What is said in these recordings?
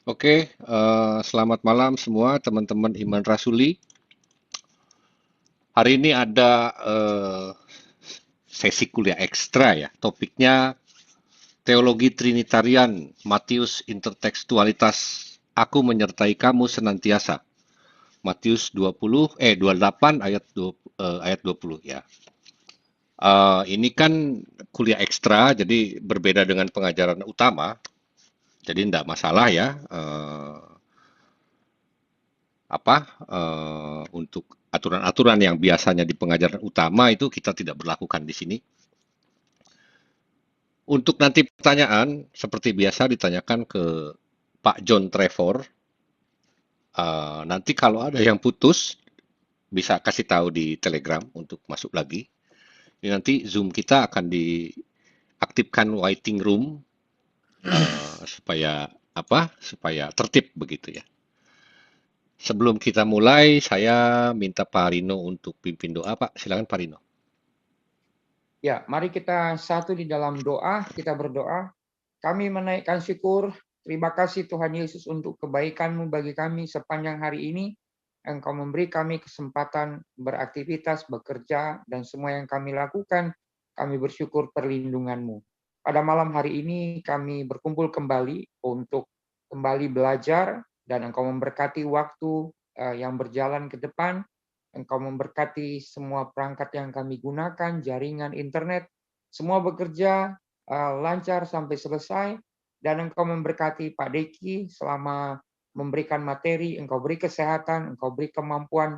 Oke, selamat malam semua teman-teman Iman Rasuli. Hari ini ada sesi kuliah ekstra ya. Topiknya Teologi Trinitarian, Matius Intertekstualitas. Aku menyertai kamu senantiasa. Matius 28 ayat 20 ya. Ini kan kuliah ekstra, jadi berbeda dengan pengajaran utama. Jadi tidak masalah ya. Untuk aturan-aturan yang biasanya di pengajaran utama itu kita tidak berlakukan di sini. Untuk nanti pertanyaan, seperti biasa ditanyakan ke Pak John Trevor. Nanti kalau ada yang putus, bisa kasih tahu di Telegram untuk masuk lagi. Ini nanti Zoom kita akan diaktifkan waiting room supaya supaya tertib begitu ya. Sebelum kita mulai, saya minta Pak Rino untuk pimpin doa, Pak. Silakan Pak Rino. Ya, mari kita satu di dalam doa, kita berdoa. Kami menaikkan syukur, terima kasih Tuhan Yesus untuk kebaikan-Mu bagi kami sepanjang hari ini. Engkau memberi kami kesempatan beraktivitas, bekerja, dan semua yang kami lakukan, kami bersyukur perlindungan-Mu. Pada malam hari ini kami berkumpul kembali untuk kembali belajar, dan Engkau memberkati waktu yang berjalan ke depan. Engkau memberkati semua perangkat yang kami gunakan, jaringan internet, semua bekerja lancar sampai selesai, dan Engkau memberkati Pak Deki selama memberikan materi, Engkau beri kesehatan, Engkau beri kemampuan,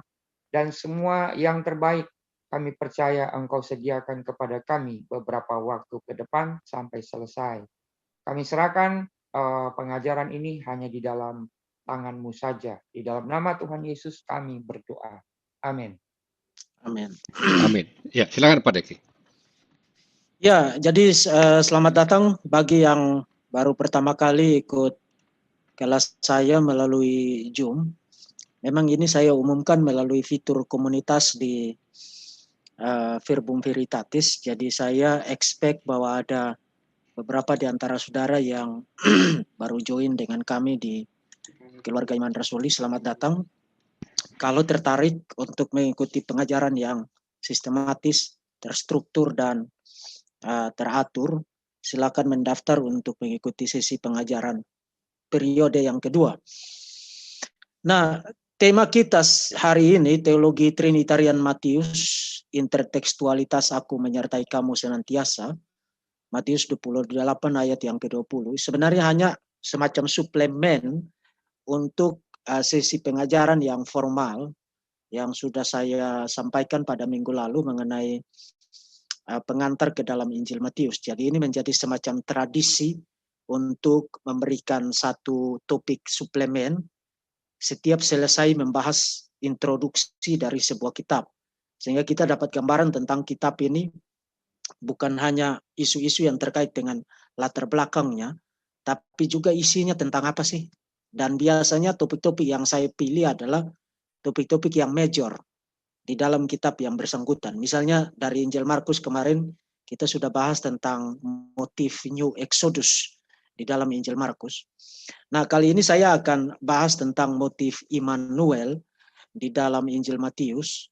dan semua yang terbaik kami percaya Engkau sediakan kepada kami beberapa waktu ke depan sampai selesai. Kami serahkan pengajaran ini hanya di dalam tangan-Mu saja. Di dalam nama Tuhan Yesus kami berdoa. Amin. Amin. Amin. Ya, silakan Pak Deki. Ya, jadi selamat datang bagi yang baru pertama kali ikut kelas saya melalui Zoom. Memang ini saya umumkan melalui fitur komunitas di Verbum Veritatis. Jadi saya expect bahwa ada beberapa di antara saudara yang baru join dengan kami di Keluarga Iman Rasuli. Selamat datang. Kalau tertarik untuk mengikuti pengajaran yang sistematis, terstruktur, dan teratur, silakan mendaftar untuk mengikuti sesi pengajaran periode yang kedua. Nah, tema kita hari ini, Teologi Trinitarian Matius, Intertekstualitas Aku Menyertai Kamu Senantiasa, Matius 28 ayat yang ke-20, sebenarnya hanya semacam suplemen untuk sesi pengajaran yang formal yang sudah saya sampaikan pada minggu lalu mengenai pengantar ke dalam Injil Matius. Jadi ini menjadi semacam tradisi untuk memberikan satu topik suplemen setiap selesai membahas introduksi dari sebuah kitab. Sehingga kita dapat gambaran tentang kitab ini bukan hanya isu-isu yang terkait dengan latar belakangnya, tapi juga isinya tentang apa sih. Dan biasanya topik-topik yang saya pilih adalah topik-topik yang major di dalam kitab yang bersangkutan. Misalnya dari Injil Markus kemarin kita sudah bahas tentang motif New Exodus di dalam Injil Markus. Nah, kali ini saya akan bahas tentang motif Immanuel di dalam Injil Matius.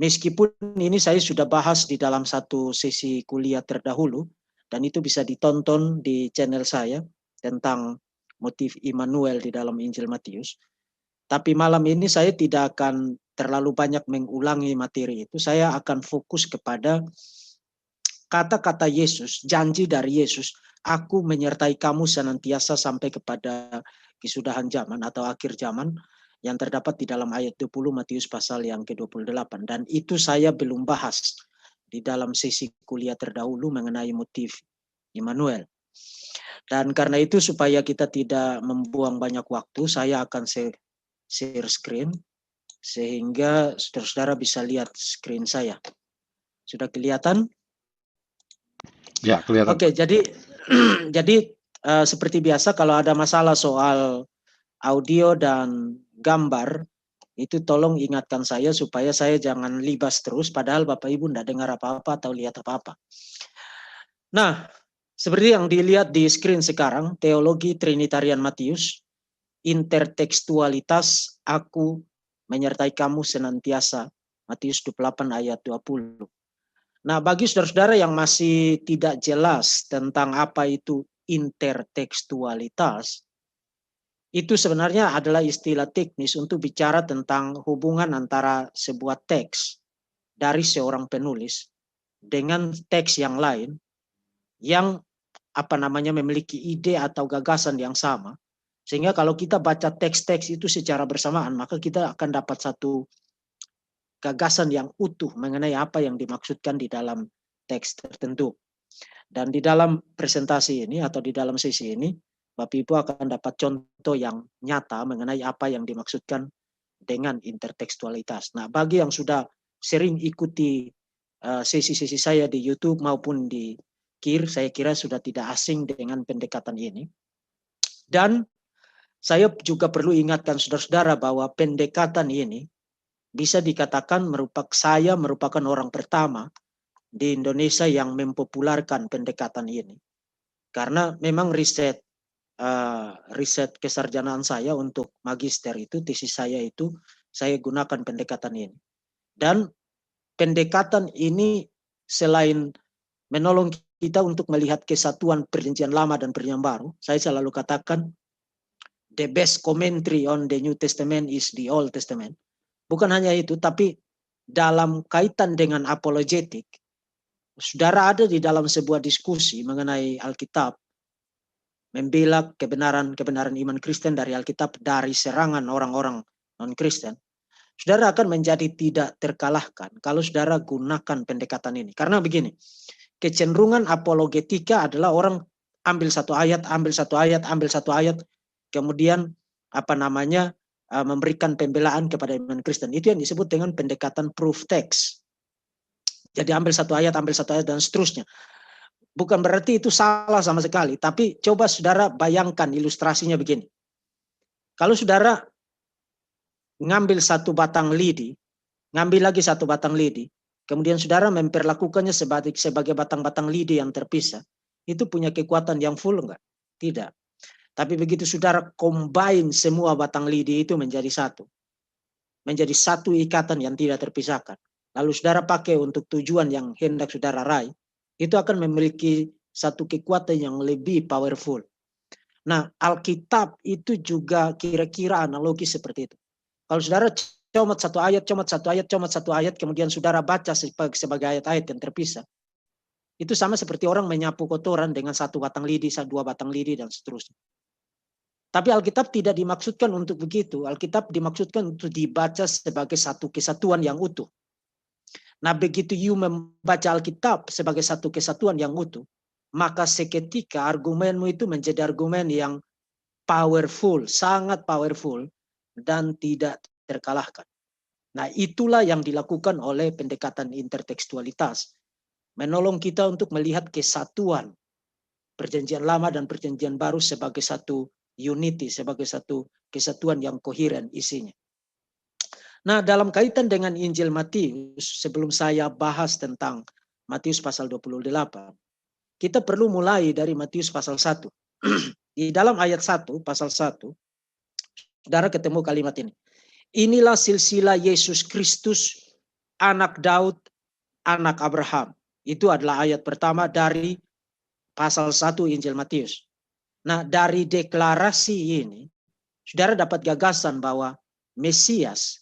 Meskipun ini saya sudah bahas di dalam satu sesi kuliah terdahulu, dan itu bisa ditonton di channel saya tentang motif Immanuel di dalam Injil Matius. Tapi malam ini saya tidak akan terlalu banyak mengulangi materi itu. Saya akan fokus kepada kata-kata Yesus, janji dari Yesus, aku menyertai kamu senantiasa sampai kepada kesudahan zaman atau akhir zaman, yang terdapat di dalam ayat 20 Matius pasal yang ke-28. Dan itu saya belum bahas di dalam sesi kuliah terdahulu mengenai motif Immanuel. Dan karena itu supaya kita tidak membuang banyak waktu, saya akan share screen sehingga saudara-saudara bisa lihat screen saya. Sudah kelihatan? Ya, kelihatan. Oke, jadi seperti biasa kalau ada masalah soal audio dan gambar, itu tolong ingatkan saya supaya saya jangan libas terus padahal Bapak Ibu tidak dengar apa-apa atau lihat apa-apa. Nah, seperti yang dilihat di screen sekarang, Teologi Trinitarian Matius, intertekstualitas aku menyertai kamu senantiasa. Matius 28 ayat 20. Nah, bagi saudara-saudara yang masih tidak jelas tentang apa itu intertekstualitas, itu sebenarnya adalah istilah teknis untuk bicara tentang hubungan antara sebuah teks dari seorang penulis dengan teks yang lain yang memiliki ide atau gagasan yang sama. Sehingga kalau kita baca teks-teks itu secara bersamaan, maka kita akan dapat satu gagasan yang utuh mengenai apa yang dimaksudkan di dalam teks tertentu. Dan di dalam presentasi ini atau di dalam sesi ini, Bapak Ibu akan dapat contoh yang nyata mengenai apa yang dimaksudkan dengan intertekstualitas. Nah, bagi yang sudah sering ikuti sesi-sesi saya di YouTube maupun di KIR, saya kira sudah tidak asing dengan pendekatan ini. Dan saya juga perlu ingatkan saudara-saudara bahwa pendekatan ini bisa dikatakan saya merupakan orang pertama di Indonesia yang mempopularkan pendekatan ini. Karena memang riset kesarjanaan saya untuk magister itu, tesis saya itu, saya gunakan pendekatan ini. Dan pendekatan ini selain menolong kita untuk melihat kesatuan perjanjian lama dan perjanjian baru, saya selalu katakan the best commentary on the New Testament is the Old Testament. Bukan hanya itu, tapi dalam kaitan dengan apologetik, saudara ada di dalam sebuah diskusi mengenai Alkitab, membela kebenaran iman Kristen dari Alkitab dari serangan orang-orang non-Kristen, saudara akan menjadi tidak terkalahkan kalau saudara gunakan pendekatan ini. Karena begini, kecenderungan apologetika adalah orang ambil satu ayat, kemudian memberikan pembelaan kepada iman Kristen. Itu yang disebut dengan pendekatan proof text. Jadi ambil satu ayat dan seterusnya. Bukan berarti itu salah sama sekali, tapi coba saudara bayangkan ilustrasinya begini. Kalau saudara ngambil satu batang lidi, ngambil lagi satu batang lidi, kemudian saudara memperlakukannya sebagai batang-batang lidi yang terpisah, itu punya kekuatan yang full enggak? Tidak. Tapi begitu saudara combine semua batang lidi itu menjadi satu. Menjadi satu ikatan yang tidak terpisahkan. Lalu saudara pakai untuk tujuan yang hendak saudara raih, itu akan memiliki satu kekuatan yang lebih powerful. Nah, Alkitab itu juga kira-kira analogi seperti itu. Kalau saudara comot satu ayat, kemudian saudara baca sebagai ayat-ayat yang terpisah, itu sama seperti orang menyapu kotoran dengan satu batang lidi, dua batang lidi, dan seterusnya. Tapi Alkitab tidak dimaksudkan untuk begitu. Alkitab dimaksudkan untuk dibaca sebagai satu kesatuan yang utuh. Nah, begitu you membaca Alkitab sebagai satu kesatuan yang utuh, maka seketika argumenmu itu menjadi argumen yang powerful, sangat powerful, dan tidak terkalahkan. Nah, itulah yang dilakukan oleh pendekatan intertekstualitas. Menolong kita untuk melihat kesatuan perjanjian lama dan perjanjian baru sebagai satu unity, sebagai satu kesatuan yang koheren isinya. Nah, dalam kaitan dengan Injil Matius, sebelum saya bahas tentang Matius pasal 28, kita perlu mulai dari Matius pasal 1. Di dalam ayat 1, pasal 1, saudara ketemu kalimat ini. Inilah silsilah Yesus Kristus, anak Daud, anak Abraham. Itu adalah ayat pertama dari pasal 1 Injil Matius. Nah, dari deklarasi ini, saudara dapat gagasan bahwa Mesias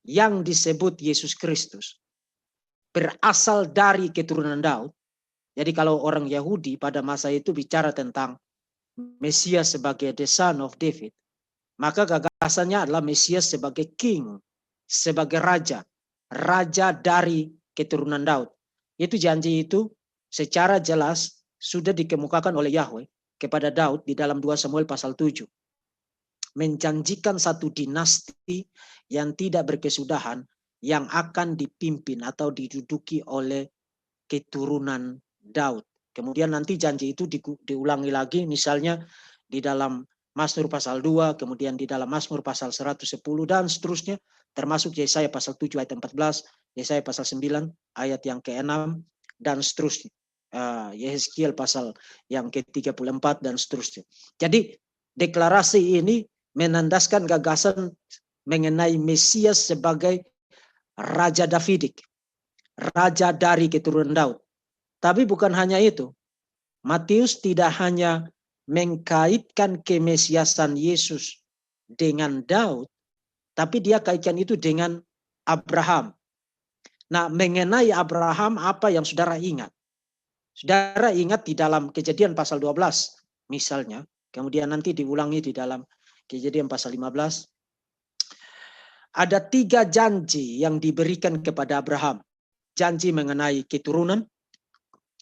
yang disebut Yesus Kristus berasal dari keturunan Daud. Jadi kalau orang Yahudi pada masa itu bicara tentang Mesias sebagai the son of David, maka gagasannya adalah Mesias sebagai king, sebagai raja dari keturunan Daud. Itu janji itu secara jelas sudah dikemukakan oleh Yahweh kepada Daud di dalam 2 Samuel pasal 7. Menjanjikan satu dinasti yang tidak berkesudahan yang akan dipimpin atau diduduki oleh keturunan Daud. Kemudian nanti janji itu diulangi lagi, misalnya di dalam Mazmur pasal 2, kemudian di dalam Mazmur pasal 110 dan seterusnya, termasuk Yesaya pasal 7 ayat 14, Yesaya pasal 9 ayat yang ke-6 dan seterusnya. Yehezkiel pasal yang ke-34 dan seterusnya. Jadi deklarasi ini menandaskan gagasan mengenai Mesias sebagai Raja Davidik, Raja dari keturunan Daud. Tapi bukan hanya itu. Matius tidak hanya mengkaitkan kemesiasan Yesus dengan Daud, tapi dia kaitkan itu dengan Abraham. Nah, mengenai Abraham, apa yang saudara ingat? Saudara ingat di dalam Kejadian pasal 12 misalnya, kemudian nanti diulangi di dalam Kejadian pasal 15. Ada 3 janji yang diberikan kepada Abraham. Janji mengenai keturunan,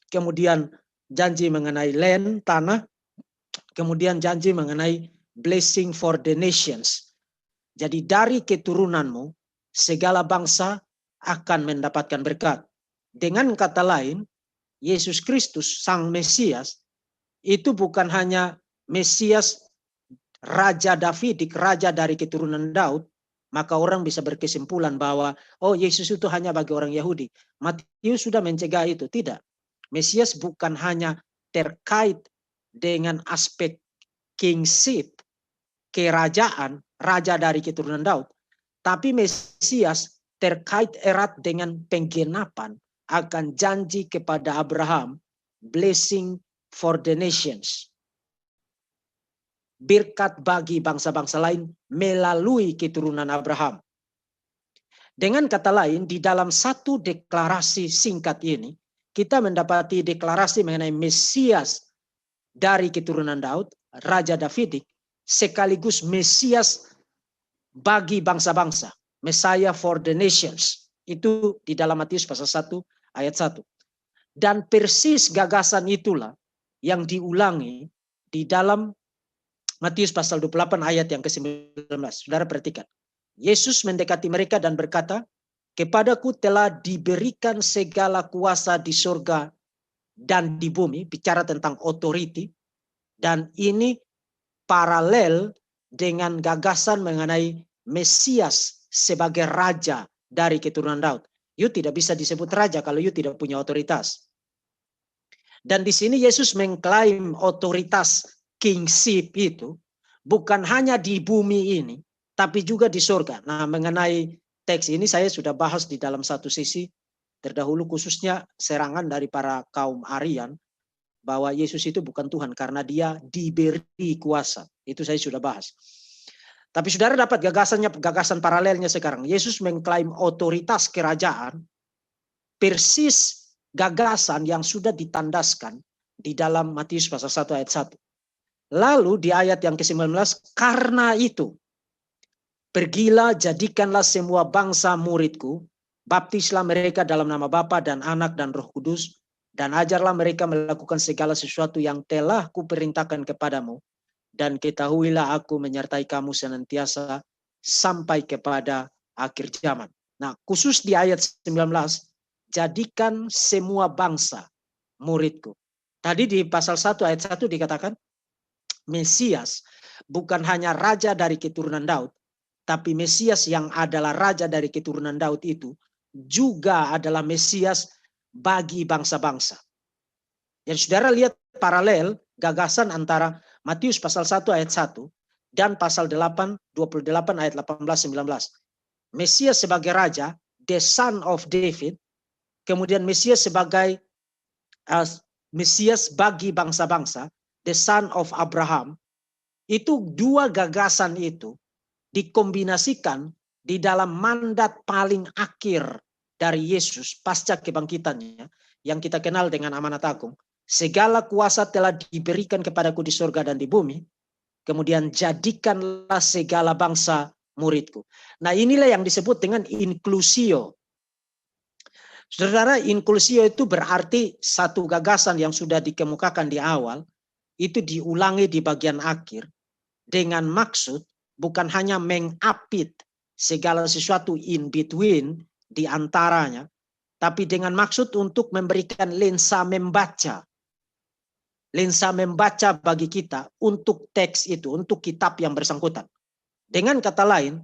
kemudian janji mengenai land, tanah, kemudian janji mengenai blessing for the nations. Jadi dari keturunanmu, segala bangsa akan mendapatkan berkat. Dengan kata lain, Yesus Kristus, Sang Mesias, itu bukan hanya Mesias Raja Davidik, Raja dari keturunan Daud, maka orang bisa berkesimpulan bahwa, oh Yesus itu hanya bagi orang Yahudi. Matius sudah mencegah itu. Tidak. Mesias bukan hanya terkait dengan aspek kingship, kerajaan, raja dari keturunan Daud. Tapi Mesias terkait erat dengan penggenapan akan janji kepada Abraham, blessing for the nations. Berkat bagi bangsa-bangsa lain melalui keturunan Abraham. Dengan kata lain, di dalam satu deklarasi singkat ini, kita mendapati deklarasi mengenai Mesias dari keturunan Daud, Raja Davidik, sekaligus Mesias bagi bangsa-bangsa, Messiah for the nations. Itu di dalam Matius pasal 1 ayat 1. Dan persis gagasan itulah yang diulangi di dalam Matius pasal 28 ayat yang ke-19. Saudara perhatikan. Yesus mendekati mereka dan berkata, kepadaku telah diberikan segala kuasa di surga dan di bumi. Bicara tentang authority. Dan ini paralel dengan gagasan mengenai Mesias sebagai raja dari keturunan Daud. You tidak bisa disebut raja kalau you tidak punya otoritas. Dan di sini Yesus mengklaim otoritas kingship itu bukan hanya di bumi ini, tapi juga di surga. Nah, mengenai teks ini saya sudah bahas di dalam satu sisi terdahulu, khususnya serangan dari para kaum Arian, bahwa Yesus itu bukan Tuhan karena dia diberi kuasa. Itu saya sudah bahas. Tapi saudara dapat gagasan paralelnya sekarang. Yesus mengklaim otoritas kerajaan, persis gagasan yang sudah ditandaskan di dalam Matius pasal 1 ayat 1. Lalu di ayat yang ke-19, karena itu, pergilah jadikanlah semua bangsa muridku, baptislah mereka dalam nama Bapa dan Anak dan Roh Kudus, dan ajarlah mereka melakukan segala sesuatu yang telah kuperintahkan kepadamu, dan ketahuilah aku menyertai kamu senantiasa sampai kepada akhir zaman. Nah, khusus di ayat 19, jadikan semua bangsa muridku. Tadi di pasal 1 ayat 1 dikatakan, Mesias bukan hanya raja dari keturunan Daud, tapi Mesias yang adalah raja dari keturunan Daud itu juga adalah Mesias bagi bangsa-bangsa. Jadi saudara lihat paralel gagasan antara Matius pasal 1 ayat 1 dan pasal 8, 28 ayat 18-19. Mesias sebagai raja, the son of David, kemudian Mesias sebagai Mesias bagi bangsa-bangsa, the son of Abraham. Itu dua gagasan itu dikombinasikan di dalam mandat paling akhir dari Yesus pasca kebangkitannya yang kita kenal dengan amanat agung. Segala kuasa telah diberikan kepadaku di surga dan di bumi. Kemudian jadikanlah segala bangsa muridku. Nah, inilah yang disebut dengan inklusio. Saudara, inklusio itu berarti satu gagasan yang sudah dikemukakan di awal, itu diulangi di bagian akhir dengan maksud bukan hanya mengapit segala sesuatu in between di antaranya, tapi dengan maksud untuk memberikan lensa membaca. Lensa membaca bagi kita untuk teks itu, untuk kitab yang bersangkutan. Dengan kata lain,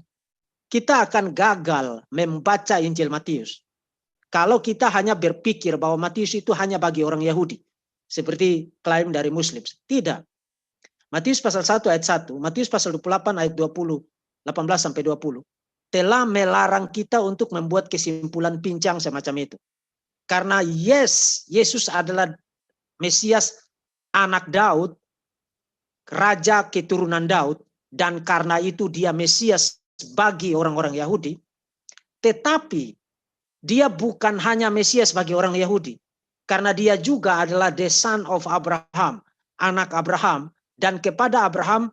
kita akan gagal membaca Injil Matius kalau kita hanya berpikir bahwa Matius itu hanya bagi orang Yahudi, seperti klaim dari Muslim. Tidak. Matius pasal 1 ayat 1, Matius pasal 28 ayat 20, 18 sampai 20, telah melarang kita untuk membuat kesimpulan pincang semacam itu. Karena Yesus adalah Mesias, anak Daud, raja keturunan Daud, dan karena itu dia Mesias bagi orang-orang Yahudi, tetapi dia bukan hanya Mesias bagi orang Yahudi, karena dia juga adalah the son of Abraham, anak Abraham, dan kepada Abraham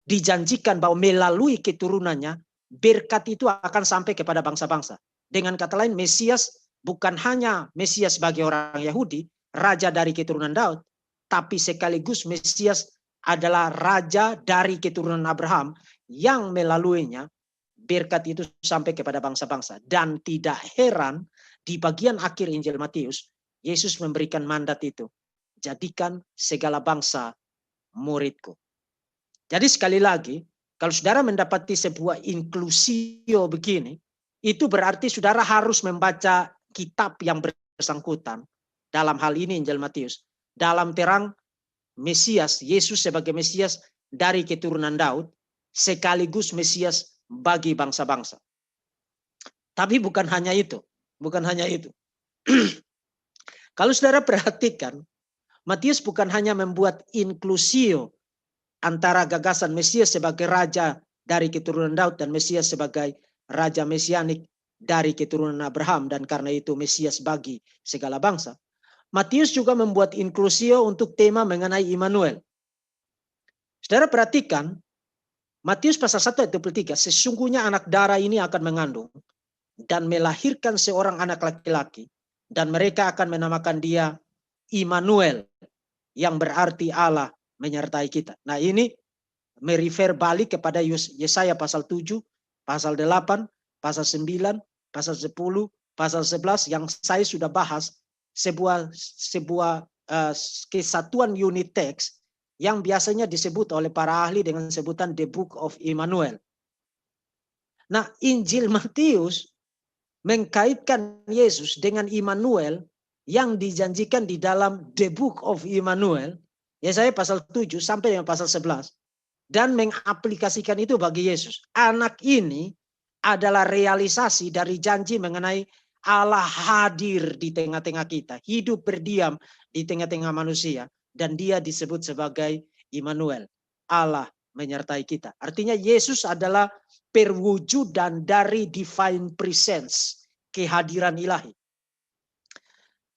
dijanjikan bahwa melalui keturunannya berkat itu akan sampai kepada bangsa-bangsa. Dengan kata lain, Mesias bukan hanya Mesias bagi orang Yahudi, raja dari keturunan Daud, tapi sekaligus Mesias adalah raja dari keturunan Abraham yang melaluinya berkat itu sampai kepada bangsa-bangsa. Dan tidak heran di bagian akhir Injil Matius, Yesus memberikan mandat itu. Jadikan segala bangsa muridku. Jadi sekali lagi, kalau saudara mendapati sebuah inklusio begini, itu berarti saudara harus membaca kitab yang bersangkutan. Dalam hal ini Injil Matius. Dalam terang Mesias, Yesus sebagai Mesias dari keturunan Daud, sekaligus Mesias bagi bangsa-bangsa. Tapi bukan hanya itu. Bukan hanya itu. Kalau saudara perhatikan, Matius bukan hanya membuat inklusio antara gagasan Mesias sebagai raja dari keturunan Daud dan Mesias sebagai raja mesianik dari keturunan Abraham, dan karena itu Mesias bagi segala bangsa. Matius juga membuat inklusio untuk tema mengenai Immanuel. Saudara perhatikan, Matius pasal 1 ayat 23, sesungguhnya anak darah ini akan mengandung dan melahirkan seorang anak laki-laki, dan mereka akan menamakan dia Immanuel, yang berarti Allah menyertai kita. Nah, ini merefer balik kepada Yesaya pasal 7, pasal 8, pasal 9, pasal 10, pasal 11 yang saya sudah bahas, sebuah kesatuan unit teks yang biasanya disebut oleh para ahli dengan sebutan The Book of Immanuel. Nah, Injil Matius mengkaitkan Yesus dengan Immanuel yang dijanjikan di dalam The Book of Immanuel, Yesaya pasal 7 sampai dengan pasal 11, dan mengaplikasikan itu bagi Yesus. Anak ini adalah realisasi dari janji mengenai Allah hadir di tengah-tengah kita, hidup berdiam di tengah-tengah manusia, dan dia disebut sebagai Immanuel, Allah menyertai kita. Artinya Yesus adalah perwujudan dari divine presence, kehadiran ilahi.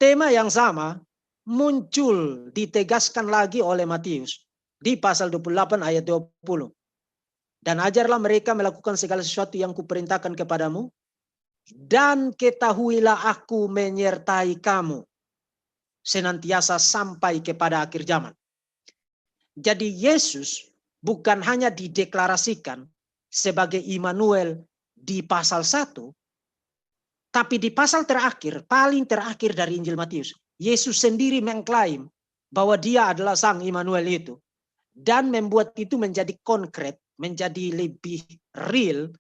Tema yang sama muncul, ditegaskan lagi oleh Matius di pasal 28 ayat 20. Dan ajarlah mereka melakukan segala sesuatu yang kuperintahkan kepadamu, dan ketahuilah aku menyertai kamu senantiasa sampai kepada akhir zaman. Jadi Yesus bukan hanya dideklarasikan sebagai Immanuel di pasal 1, tapi di pasal terakhir, paling terakhir dari Injil Matius, Yesus sendiri mengklaim bahwa dia adalah sang Immanuel itu, dan membuat itu menjadi konkret, menjadi lebih real,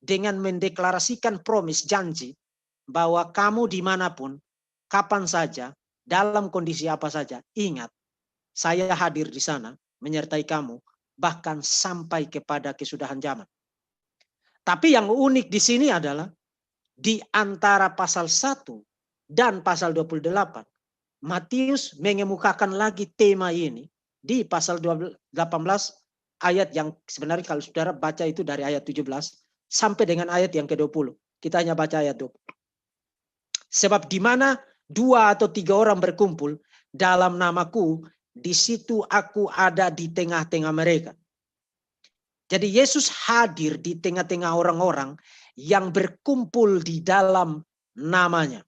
dengan mendeklarasikan promise, janji, bahwa kamu dimanapun, kapan saja, dalam kondisi apa saja, ingat, saya hadir di sana, menyertai kamu, bahkan sampai kepada kesudahan zaman. Tapi yang unik di sini adalah, di antara pasal 1 dan pasal 28, Matius mengemukakan lagi tema ini di pasal 18 ayat yang sebenarnya kalau saudara baca itu dari ayat 17 sampai dengan ayat yang ke-20. Kita hanya baca ayat 20. Sebab di mana 2 atau 3 orang berkumpul dalam namaku, di situ aku ada di tengah-tengah mereka. Jadi Yesus hadir di tengah-tengah orang-orang yang berkumpul di dalam namanya.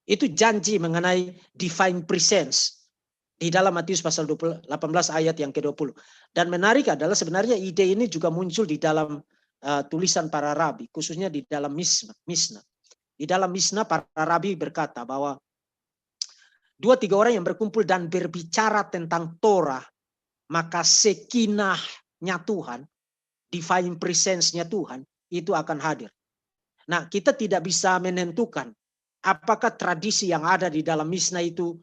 Itu janji mengenai divine presence di dalam Matius pasal 18 ayat yang ke-20. Dan menarik adalah sebenarnya ide ini juga muncul di dalam tulisan para rabi, khususnya di dalam Misna. Di dalam Misna para rabi berkata bahwa 2-3 orang yang berkumpul dan berbicara tentang Torah, maka sekinahnya Tuhan, divine presence-nya Tuhan, itu akan hadir. Nah, kita tidak bisa menentukan apakah tradisi yang ada di dalam Misna itu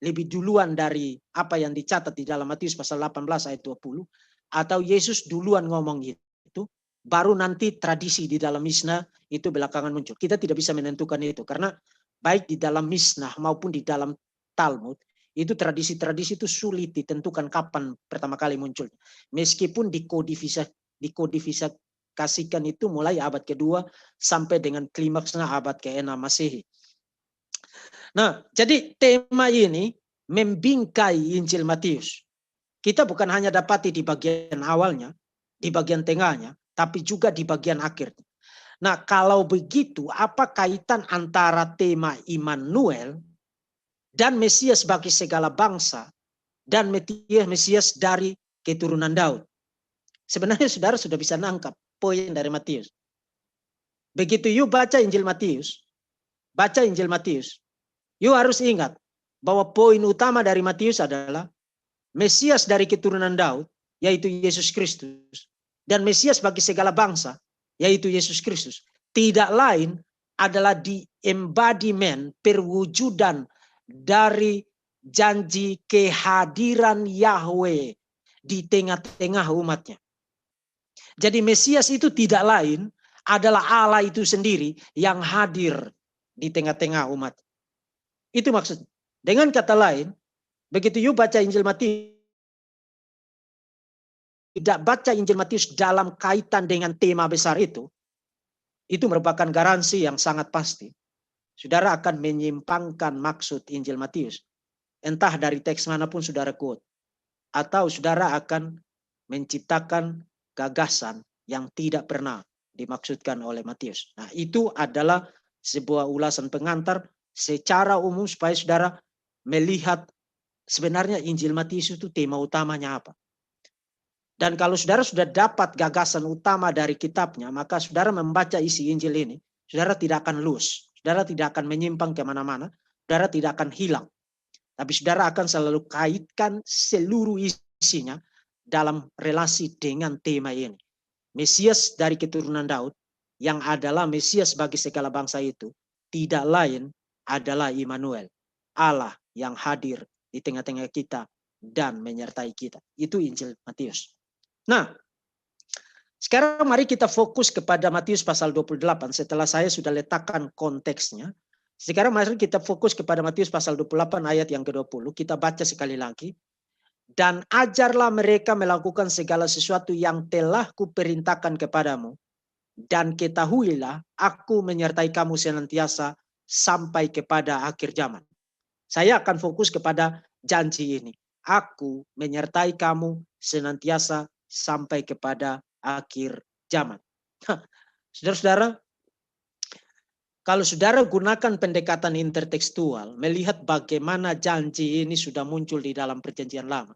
lebih duluan dari apa yang dicatat di dalam Matius pasal 18 ayat 20, atau Yesus duluan ngomong itu, baru nanti tradisi di dalam Mishnah itu belakangan muncul. Kita tidak bisa menentukan itu, karena baik di dalam Mishnah maupun di dalam Talmud, itu tradisi-tradisi itu sulit ditentukan kapan pertama kali muncul. Meskipun dikodifikasikan itu mulai abad kedua sampai dengan klimaksnya abad ke-6 Masehi. Nah, jadi tema ini membingkai Injil Matius. Kita bukan hanya dapati di bagian awalnya, di bagian tengahnya, tapi juga di bagian akhirnya. Nah, kalau begitu, apa kaitan antara tema Immanuel dan Mesias bagi segala bangsa dan Mesias dari keturunan Daud? Sebenarnya saudara sudah bisa nangkap poin dari Matius. Begitu you baca Injil Matius, you harus ingat bahwa poin utama dari Matius adalah Mesias dari keturunan Daud, yaitu Yesus Kristus, dan Mesias bagi segala bangsa, yaitu Yesus Kristus, tidak lain adalah di embodiment, perwujudan dari janji kehadiran Yahweh di tengah-tengah umatnya. Jadi Mesias itu tidak lain adalah Allah itu sendiri yang hadir di tengah-tengah umat. Itu maksudnya. Dengan kata lain, begitu you baca Injil Matius, tidak baca Injil Matius dalam kaitan dengan tema besar itu merupakan garansi yang sangat pasti. Saudara akan menyimpangkan maksud Injil Matius. Entah dari teks manapun saudara quote. Atau saudara akan menciptakan gagasan yang tidak pernah dimaksudkan oleh Matius. Nah, itu adalah sebuah ulasan pengantar secara umum supaya saudara melihat sebenarnya Injil Matius itu tema utamanya apa. Dan kalau saudara sudah dapat gagasan utama dari kitabnya, maka saudara membaca isi Injil ini, saudara tidak akan loose, saudara tidak akan menyimpang kemana-mana, saudara tidak akan hilang. Tapi saudara akan selalu kaitkan seluruh isinya dalam relasi dengan tema ini. Mesias dari keturunan Daud, yang adalah Mesias bagi segala bangsa itu, tidak lain adalah Immanuel, Allah yang hadir di tengah-tengah kita dan menyertai kita. Itu Injil Matius. Nah, sekarang mari kita fokus kepada Matius pasal 28 setelah saya sudah letakkan konteksnya. Sekarang mari kita fokus kepada Matius pasal 28 ayat yang ke-20. Kita baca sekali lagi. Dan ajarlah mereka melakukan segala sesuatu yang telah kuperintahkan kepadamu. Dan ketahuilah aku menyertai kamu senantiasa sampai kepada akhir zaman. Saya akan fokus kepada janji ini. Aku menyertai kamu senantiasa sampai kepada akhir zaman. Saudara-saudara, kalau saudara gunakan pendekatan intertekstual, melihat bagaimana janji ini sudah muncul di dalam Perjanjian Lama,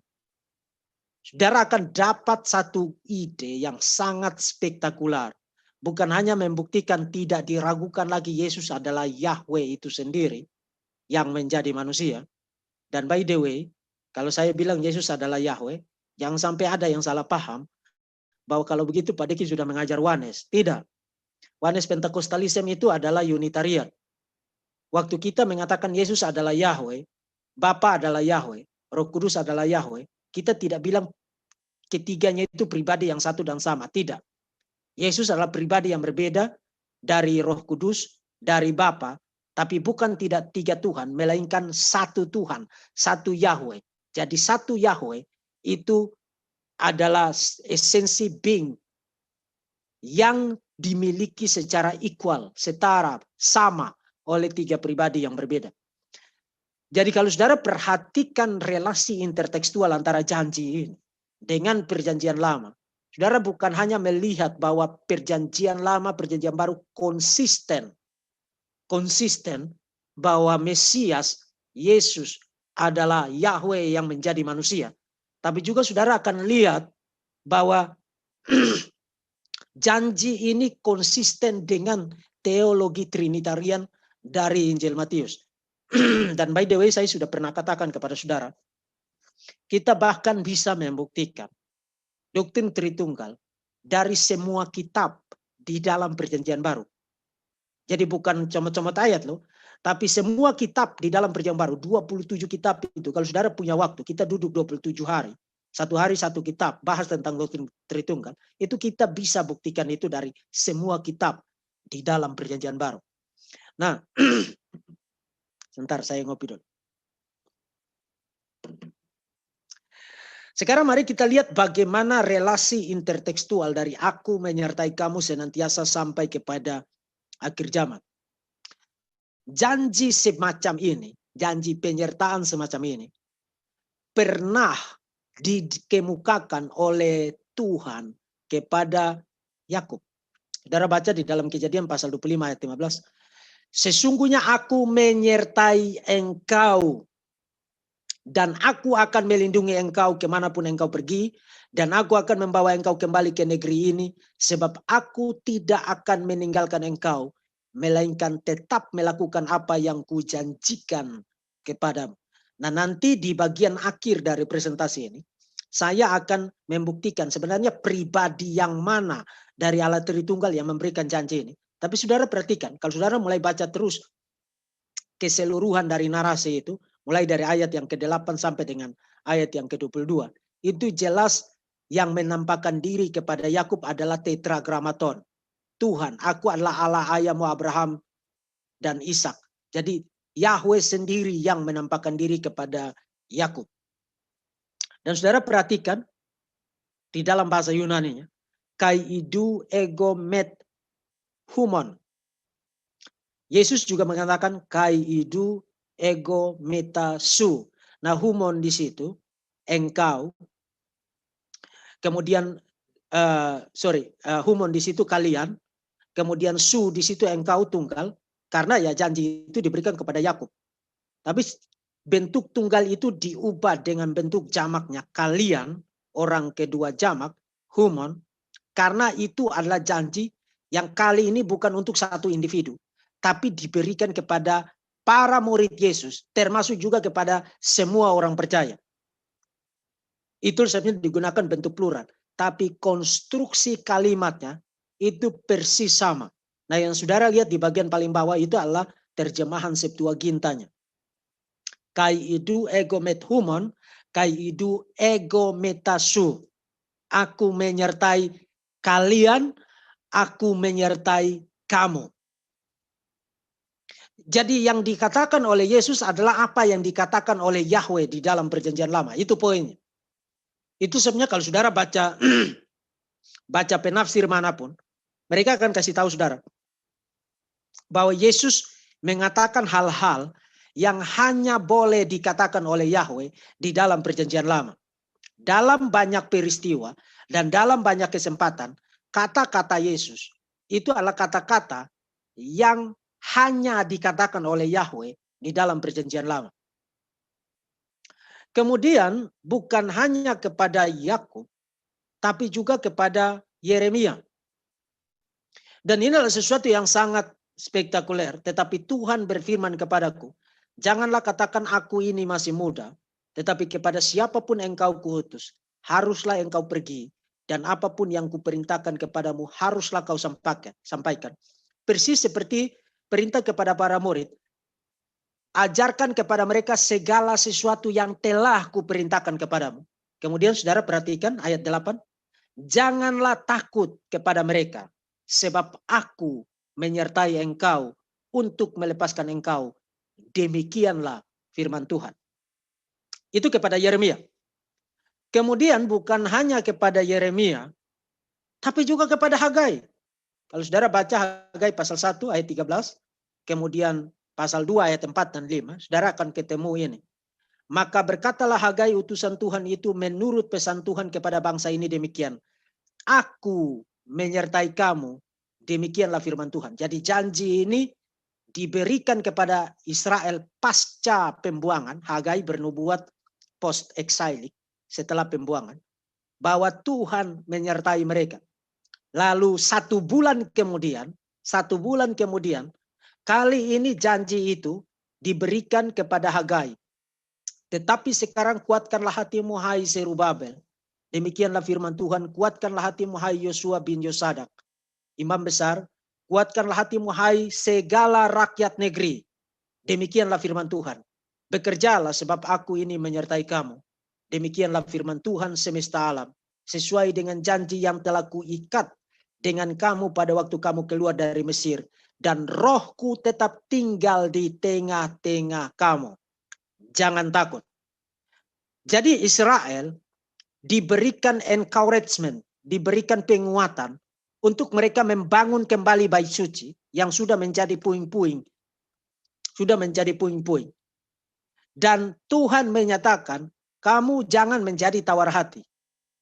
saudara akan dapat satu ide yang sangat spektakuler. Bukan hanya membuktikan tidak diragukan lagi Yesus adalah Yahweh itu sendiri yang menjadi manusia. Dan by the way, kalau saya bilang Yesus adalah Yahweh, jangan sampai ada yang salah paham bahwa kalau begitu Pak Diki sudah mengajar Wanes. Tidak. Wanes Pentekostalisme itu adalah Unitarian. Waktu kita mengatakan Yesus adalah Yahweh, Bapa adalah Yahweh, Roh Kudus adalah Yahweh, kita tidak bilang ketiganya itu pribadi yang satu dan sama. Tidak. Yesus adalah pribadi yang berbeda dari Roh Kudus, dari Bapa, tapi bukan tidak tiga Tuhan, melainkan satu Tuhan, satu Yahweh. Jadi satu Yahweh itu adalah esensi being yang dimiliki secara equal, setara, sama oleh tiga pribadi yang berbeda. Jadi kalau saudara perhatikan relasi intertekstual antara janji ini dengan Perjanjian Lama, saudara bukan hanya melihat bahwa Perjanjian Lama, Perjanjian Baru konsisten bahwa Mesias, Yesus adalah Yahweh yang menjadi manusia. Tapi juga saudara akan lihat bahwa janji ini konsisten dengan teologi Trinitarian dari Injil Matius. Dan by the way, saya sudah pernah katakan kepada saudara, kita bahkan bisa membuktikan doktrin Tritunggal dari semua kitab di dalam Perjanjian Baru. Jadi bukan comot-comot ayat loh. Tapi semua kitab di dalam Perjanjian Baru, 27 kitab itu, kalau saudara punya waktu, kita duduk 27 hari. Satu hari satu kitab, bahas tentang doktrin Tritunggal. Itu kita bisa buktikan itu dari semua kitab di dalam Perjanjian Baru. Nah, sebentar saya ngopi dulu. Sekarang mari kita lihat bagaimana relasi intertekstual dari aku menyertai kamu senantiasa sampai kepada akhir zaman. Janji semacam ini, janji penyertaan semacam ini, pernah dikemukakan oleh Tuhan kepada Yakub. Saudara baca di dalam Kejadian pasal 25 ayat 15. Sesungguhnya aku menyertai engkau dan aku akan melindungi engkau kemanapun engkau pergi. Dan aku akan membawa engkau kembali ke negeri ini. Sebab aku tidak akan meninggalkan engkau. Melainkan tetap melakukan apa yang kujanjikan kepadamu. Nah nanti di bagian akhir dari presentasi ini. Saya akan membuktikan sebenarnya pribadi yang mana dari Allah Tritunggal yang memberikan janji ini. Tapi saudara perhatikan. Kalau saudara mulai baca terus keseluruhan dari narasi itu. Mulai dari ayat yang ke-8 sampai dengan ayat yang ke-22. Itu jelas yang menampakkan diri kepada Yakub adalah tetragrammaton. Tuhan, aku adalah Allah ayahmu Abraham dan Ishak. Jadi Yahweh sendiri yang menampakkan diri kepada Yakub. Dan saudara perhatikan di dalam bahasa Yunaninya. Kai idu ego met humon. Yesus juga mengatakan kai idu ego meta su. Nah, humon di situ engkau. Kemudian humon di situ kalian. Kemudian su di situ engkau tunggal. Karena ya janji itu diberikan kepada Yakub. Tapi bentuk tunggal itu diubah dengan bentuk jamaknya kalian, orang kedua jamak, humon. Karena itu adalah janji yang kali ini bukan untuk satu individu. Tapi diberikan kepada para murid Yesus, termasuk juga kepada semua orang percaya. Itu sebenarnya digunakan bentuk plural. Tapi konstruksi kalimatnya itu persis sama. Nah yang saudara lihat di bagian paling bawah itu adalah terjemahan Septuagintanya. Kai idu ego met humon, kai idu ego metasu. Aku menyertai kalian, aku menyertai kamu. Jadi yang dikatakan oleh Yesus adalah apa yang dikatakan oleh Yahweh di dalam Perjanjian Lama. Itu poinnya. Itu sebenarnya kalau saudara baca baca penafsir manapun, mereka akan kasih tahu saudara bahwa Yesus mengatakan hal-hal yang hanya boleh dikatakan oleh Yahweh di dalam Perjanjian Lama. Dalam banyak peristiwa dan dalam banyak kesempatan, kata-kata Yesus itu adalah kata-kata yang hanya dikatakan oleh Yahweh di dalam Perjanjian Lama. Kemudian bukan hanya kepada Yakub, tapi juga kepada Yeremia. Dan ini adalah sesuatu yang sangat spektakuler. Tetapi Tuhan berfirman kepadaku, janganlah katakan aku ini masih muda, tetapi kepada siapapun engkau kuutus, haruslah engkau pergi. Dan apapun yang kuperintahkan kepadamu, haruslah kau sampaikan. Persis seperti perintah kepada para murid. Ajarkan kepada mereka segala sesuatu yang telah kuperintahkan kepadamu. Kemudian saudara perhatikan ayat 8. Janganlah takut kepada mereka. Sebab aku menyertai engkau untuk melepaskan engkau. Demikianlah firman Tuhan. Itu kepada Yeremia. Kemudian bukan hanya kepada Yeremia. Tapi juga kepada Hagai. Kalau saudara baca Hagai pasal 1 ayat 13. Kemudian pasal 2 ayat 4 dan 5. Saudara akan ketemu ini. Maka berkatalah Hagai utusan Tuhan itu menurut pesan Tuhan kepada bangsa ini demikian. Aku menyertai kamu. Demikianlah firman Tuhan. Jadi janji ini diberikan kepada Israel pasca pembuangan. Hagai bernubuat post exilik setelah pembuangan. Bahwa Tuhan menyertai mereka. Lalu 1 bulan kemudian, kali ini janji itu diberikan kepada Hagai. Tetapi sekarang kuatkanlah hatimu hai Zerubabel. Demikianlah firman Tuhan, kuatkanlah hatimu hai Yosua bin Yosadak. Imam besar, kuatkanlah hatimu hai segala rakyat negeri. Demikianlah firman Tuhan. Bekerjalah sebab aku ini menyertai kamu. Demikianlah firman Tuhan semesta alam. Sesuai dengan janji yang telah kuikat dengan kamu pada waktu kamu keluar dari Mesir. Dan rohku tetap tinggal di tengah-tengah kamu. Jangan takut. Jadi Israel diberikan encouragement, diberikan penguatan untuk mereka membangun kembali bait suci yang sudah menjadi puing-puing. Sudah menjadi puing-puing. Dan Tuhan menyatakan, kamu jangan menjadi tawar hati.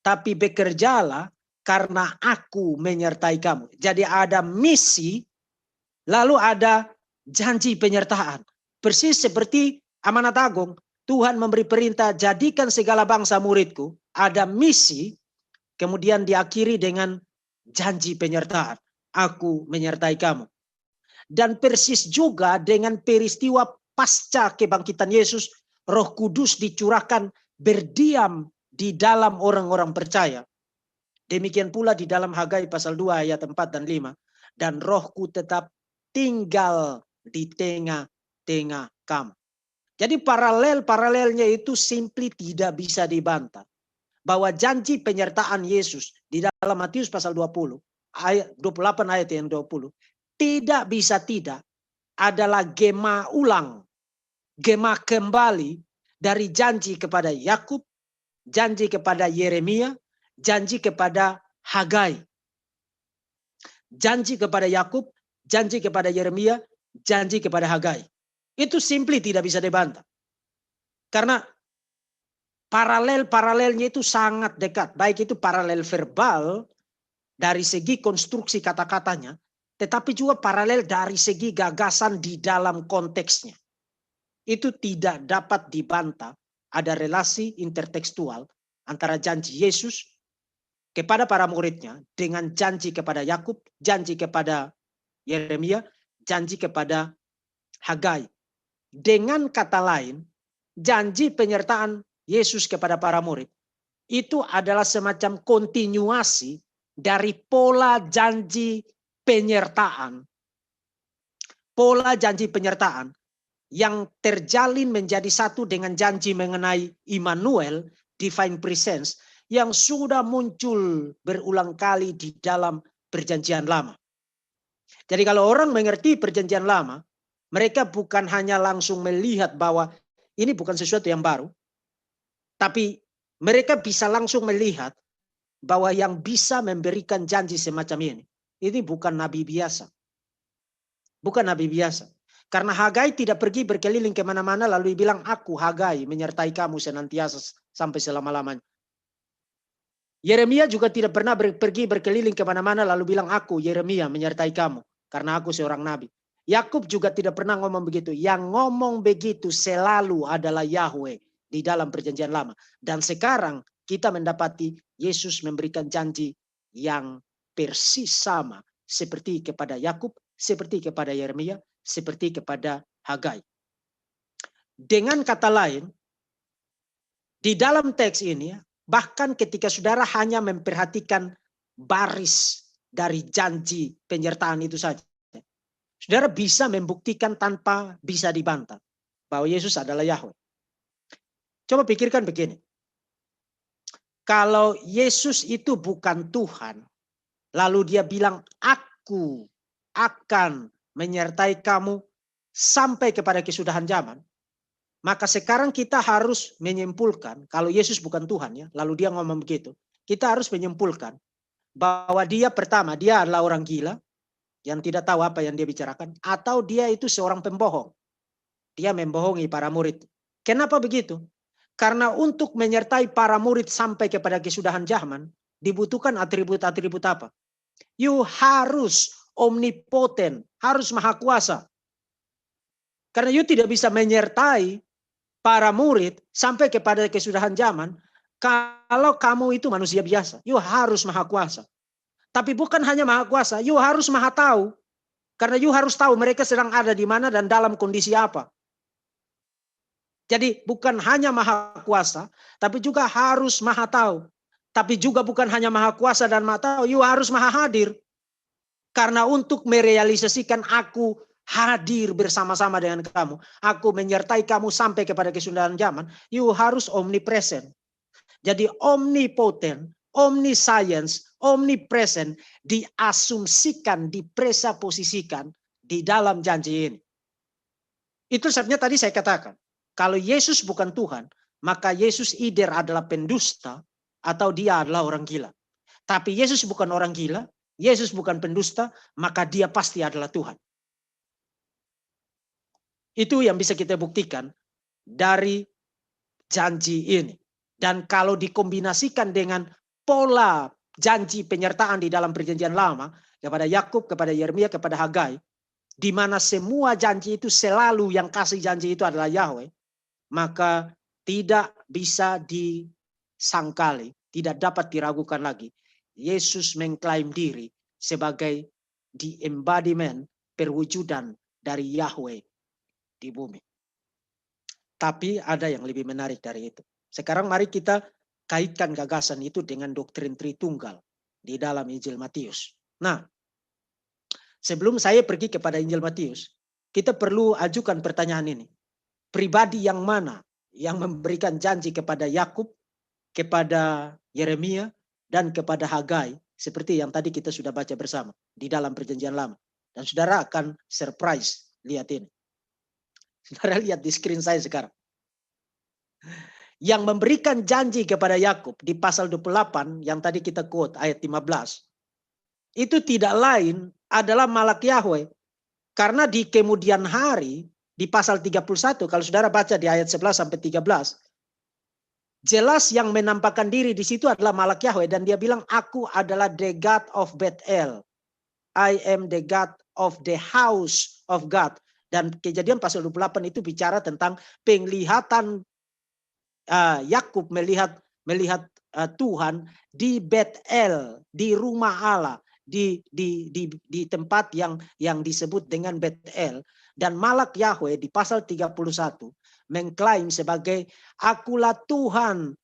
Tapi bekerjalah karena aku menyertai kamu. Jadi ada misi, lalu ada janji penyertaan. Persis seperti amanat agung. Tuhan memberi perintah, jadikan segala bangsa muridku. Ada misi, kemudian diakhiri dengan janji penyertaan. Aku menyertai kamu. Dan persis juga dengan peristiwa pasca kebangkitan Yesus, Roh Kudus dicurahkan berdiam di dalam orang-orang percaya. Demikian pula di dalam Hagai pasal 2 ayat 4 dan 5. Dan rohku tetap tinggal di tengah-tengah kamu. Jadi paralelnya itu simply tidak bisa dibantah. Bahwa janji penyertaan Yesus di dalam Matius pasal 20, ayat 28 ayat yang 20, tidak bisa tidak adalah gema ulang, gema kembali dari janji kepada Yakub, janji kepada Yeremia, janji kepada Hagai. Janji kepada Yakub, janji kepada Yeremia, janji kepada Hagai. Itu simply tidak bisa dibantah. Karena paralelnya itu sangat dekat. Baik itu paralel verbal dari segi konstruksi kata-katanya, tetapi juga paralel dari segi gagasan di dalam konteksnya. Itu tidak dapat dibantah. Ada relasi intertekstual antara janji Yesus kepada para muridnya dengan janji kepada Yakub, janji kepada Yeremia, janji kepada Hagai. Dengan kata lain, janji penyertaan Yesus kepada para murid itu adalah semacam kontinuasi dari pola janji penyertaan. Pola janji penyertaan yang terjalin menjadi satu dengan janji mengenai Immanuel, divine presence, yang sudah muncul berulang kali di dalam perjanjian lama. Jadi kalau orang mengerti perjanjian lama, mereka bukan hanya langsung melihat bahwa ini bukan sesuatu yang baru, tapi mereka bisa langsung melihat bahwa yang bisa memberikan janji semacam ini bukan nabi biasa. Bukan nabi biasa. Karena Hagai tidak pergi berkeliling kemana-mana lalu bilang, aku Hagai menyertai kamu senantiasa sampai selama-lamanya. Yeremia juga tidak pernah pergi berkeliling kemana-mana lalu bilang, aku Yeremia menyertai kamu karena aku seorang nabi. Yakub juga tidak pernah ngomong begitu. Yang ngomong begitu selalu adalah Yahweh di dalam perjanjian lama. Dan sekarang kita mendapati Yesus memberikan janji yang persis sama seperti kepada Yakub, seperti kepada Yeremia, seperti kepada Hagai. Dengan kata lain, di dalam teks ini, bahkan ketika saudara hanya memperhatikan baris dari janji penyertaan itu saja, saudara bisa membuktikan tanpa bisa dibantah bahwa Yesus adalah Yahweh. Coba pikirkan begini. Kalau Yesus itu bukan Tuhan, lalu dia bilang, aku akan menyertai kamu sampai kepada kesudahan zaman, maka sekarang kita harus menyimpulkan, kalau Yesus bukan Tuhan ya, lalu dia ngomong begitu, kita harus menyimpulkan bahwa dia pertama, dia adalah orang gila, yang tidak tahu apa yang dia bicarakan, atau dia itu seorang pembohong. Dia membohongi para murid. Kenapa begitu? Karena untuk menyertai para murid sampai kepada kesudahan zaman, dibutuhkan atribut-atribut apa? You harus omnipoten, harus maha kuasa. Karena you tidak bisa menyertai para murid sampai kepada kesudahan zaman, kalau kamu itu manusia biasa. You harus maha kuasa. Tapi bukan hanya maha kuasa, you harus maha tahu. Karena you harus tahu mereka sedang ada di mana dan dalam kondisi apa. Jadi bukan hanya maha kuasa, tapi juga harus maha tahu. Tapi juga bukan hanya maha kuasa dan maha tahu, you harus maha hadir. Karena untuk merealisasikan aku hadir bersama-sama dengan kamu. Aku menyertai kamu sampai kepada kesudahan zaman. You harus omnipresent. Jadi omnipotent, omniscience, omnipresent diasumsikan, dipresaposisikan di dalam janji ini. Itu sebabnya tadi saya katakan, kalau Yesus bukan Tuhan, maka Yesus either adalah pendusta atau dia adalah orang gila. Tapi Yesus bukan orang gila, Yesus bukan pendusta, maka dia pasti adalah Tuhan. Itu yang bisa kita buktikan dari janji ini. Dan kalau dikombinasikan dengan pola janji penyertaan di dalam perjanjian lama, kepada Yakub, kepada Yeremia, kepada Hagai, di mana semua janji itu selalu yang kasih janji itu adalah Yahweh, maka tidak bisa disangkali, tidak dapat diragukan lagi. Yesus mengklaim diri sebagai the embodiment, perwujudan dari Yahweh di bumi. Tapi ada yang lebih menarik dari itu. Sekarang mari kita kaitkan gagasan itu dengan doktrin Tritunggal di dalam Injil Matius. Nah, sebelum saya pergi kepada Injil Matius, kita perlu ajukan pertanyaan ini. Pribadi yang mana yang memberikan janji kepada Yakub, kepada Yeremia, dan kepada Hagai, seperti yang tadi kita sudah baca bersama di dalam perjanjian lama. Dan saudara akan surprise lihat ini. Saudara lihat di screen saya sekarang. Yang memberikan janji kepada Yakub di pasal 28 yang tadi kita quote ayat 15. Itu tidak lain adalah Malak Yahweh. Karena di kemudian hari di pasal 31 kalau saudara baca di ayat 11 sampai 13 jelas yang menampakkan diri di situ adalah Malak Yahweh dan dia bilang aku adalah the God of Bethel. I am the God of the house of God. Dan Kejadian pasal 28 itu bicara tentang penglihatan Yakub melihat Tuhan di Bethel, di rumah Allah, di tempat yang disebut dengan Bethel. Dan Malak Yahweh di pasal 31 mengklaim sebagai akulah Tuhan,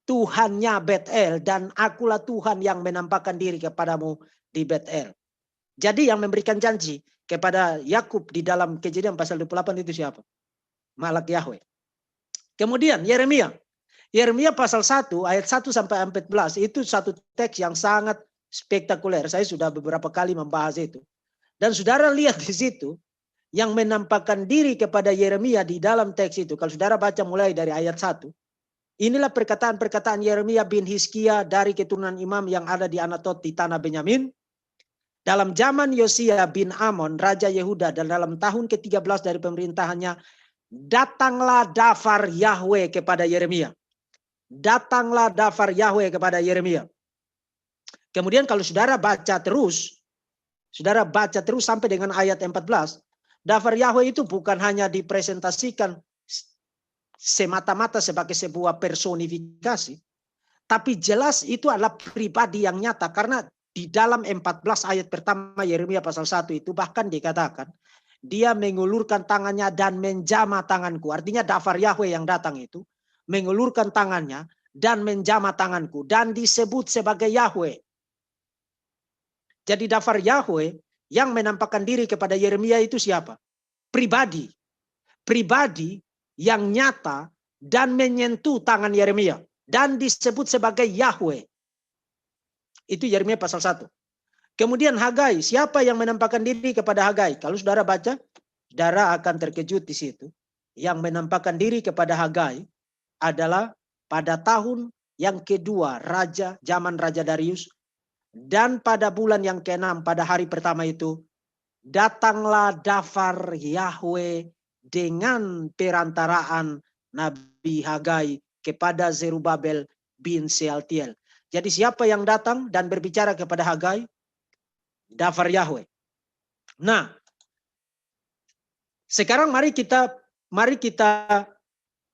Tuhannya Bethel, dan akulah Tuhan yang menampakkan diri kepadamu di Bethel. Jadi yang memberikan janji kepada Yakub di dalam Kejadian pasal 28 itu siapa? Malak Yahweh. Kemudian Yeremia. Yeremia pasal 1 ayat 1 sampai 14 itu satu teks yang sangat spektakuler. Saya sudah beberapa kali membahas itu. Dan saudara lihat di situ yang menampakkan diri kepada Yeremia di dalam teks itu. Kalau saudara baca mulai dari ayat 1. Inilah perkataan-perkataan Yeremia bin Hizkia dari keturunan imam yang ada di Anatot di tanah Benyamin. Dalam zaman Yosia bin Amon, Raja Yehuda, dan dalam tahun ke-13 dari pemerintahannya, datanglah dafar Yahweh kepada Yeremia. Datanglah dafar Yahweh kepada Yeremia. Kemudian kalau saudara baca terus sampai dengan ayat 14, dafar Yahweh itu bukan hanya dipresentasikan semata-mata sebagai sebuah personifikasi, tapi jelas itu adalah pribadi yang nyata. Karena di dalam 14 ayat pertama Yeremia pasal 1 itu bahkan dikatakan, dia mengulurkan tangannya dan menjamah tanganku. Artinya dafar Yahweh yang datang itu mengulurkan tangannya dan menjamah tanganku. Dan disebut sebagai Yahweh. Jadi dafar Yahweh yang menampakkan diri kepada Yeremia itu siapa? Pribadi. Pribadi yang nyata dan menyentuh tangan Yeremia. Dan disebut sebagai Yahweh. Itu Yeremia pasal 1. Kemudian Hagai, siapa yang menampakkan diri kepada Hagai? Kalau saudara baca, saudara akan terkejut di situ. Yang menampakkan diri kepada Hagai adalah pada tahun yang kedua zaman Raja Darius. Dan pada bulan yang ke-6 pada hari pertama itu, datanglah dafar Yahweh dengan perantaraan Nabi Hagai kepada Zerubabel bin Sealtiel. Jadi siapa yang datang dan berbicara kepada Hagai? Dafar Yahweh. Nah, sekarang mari kita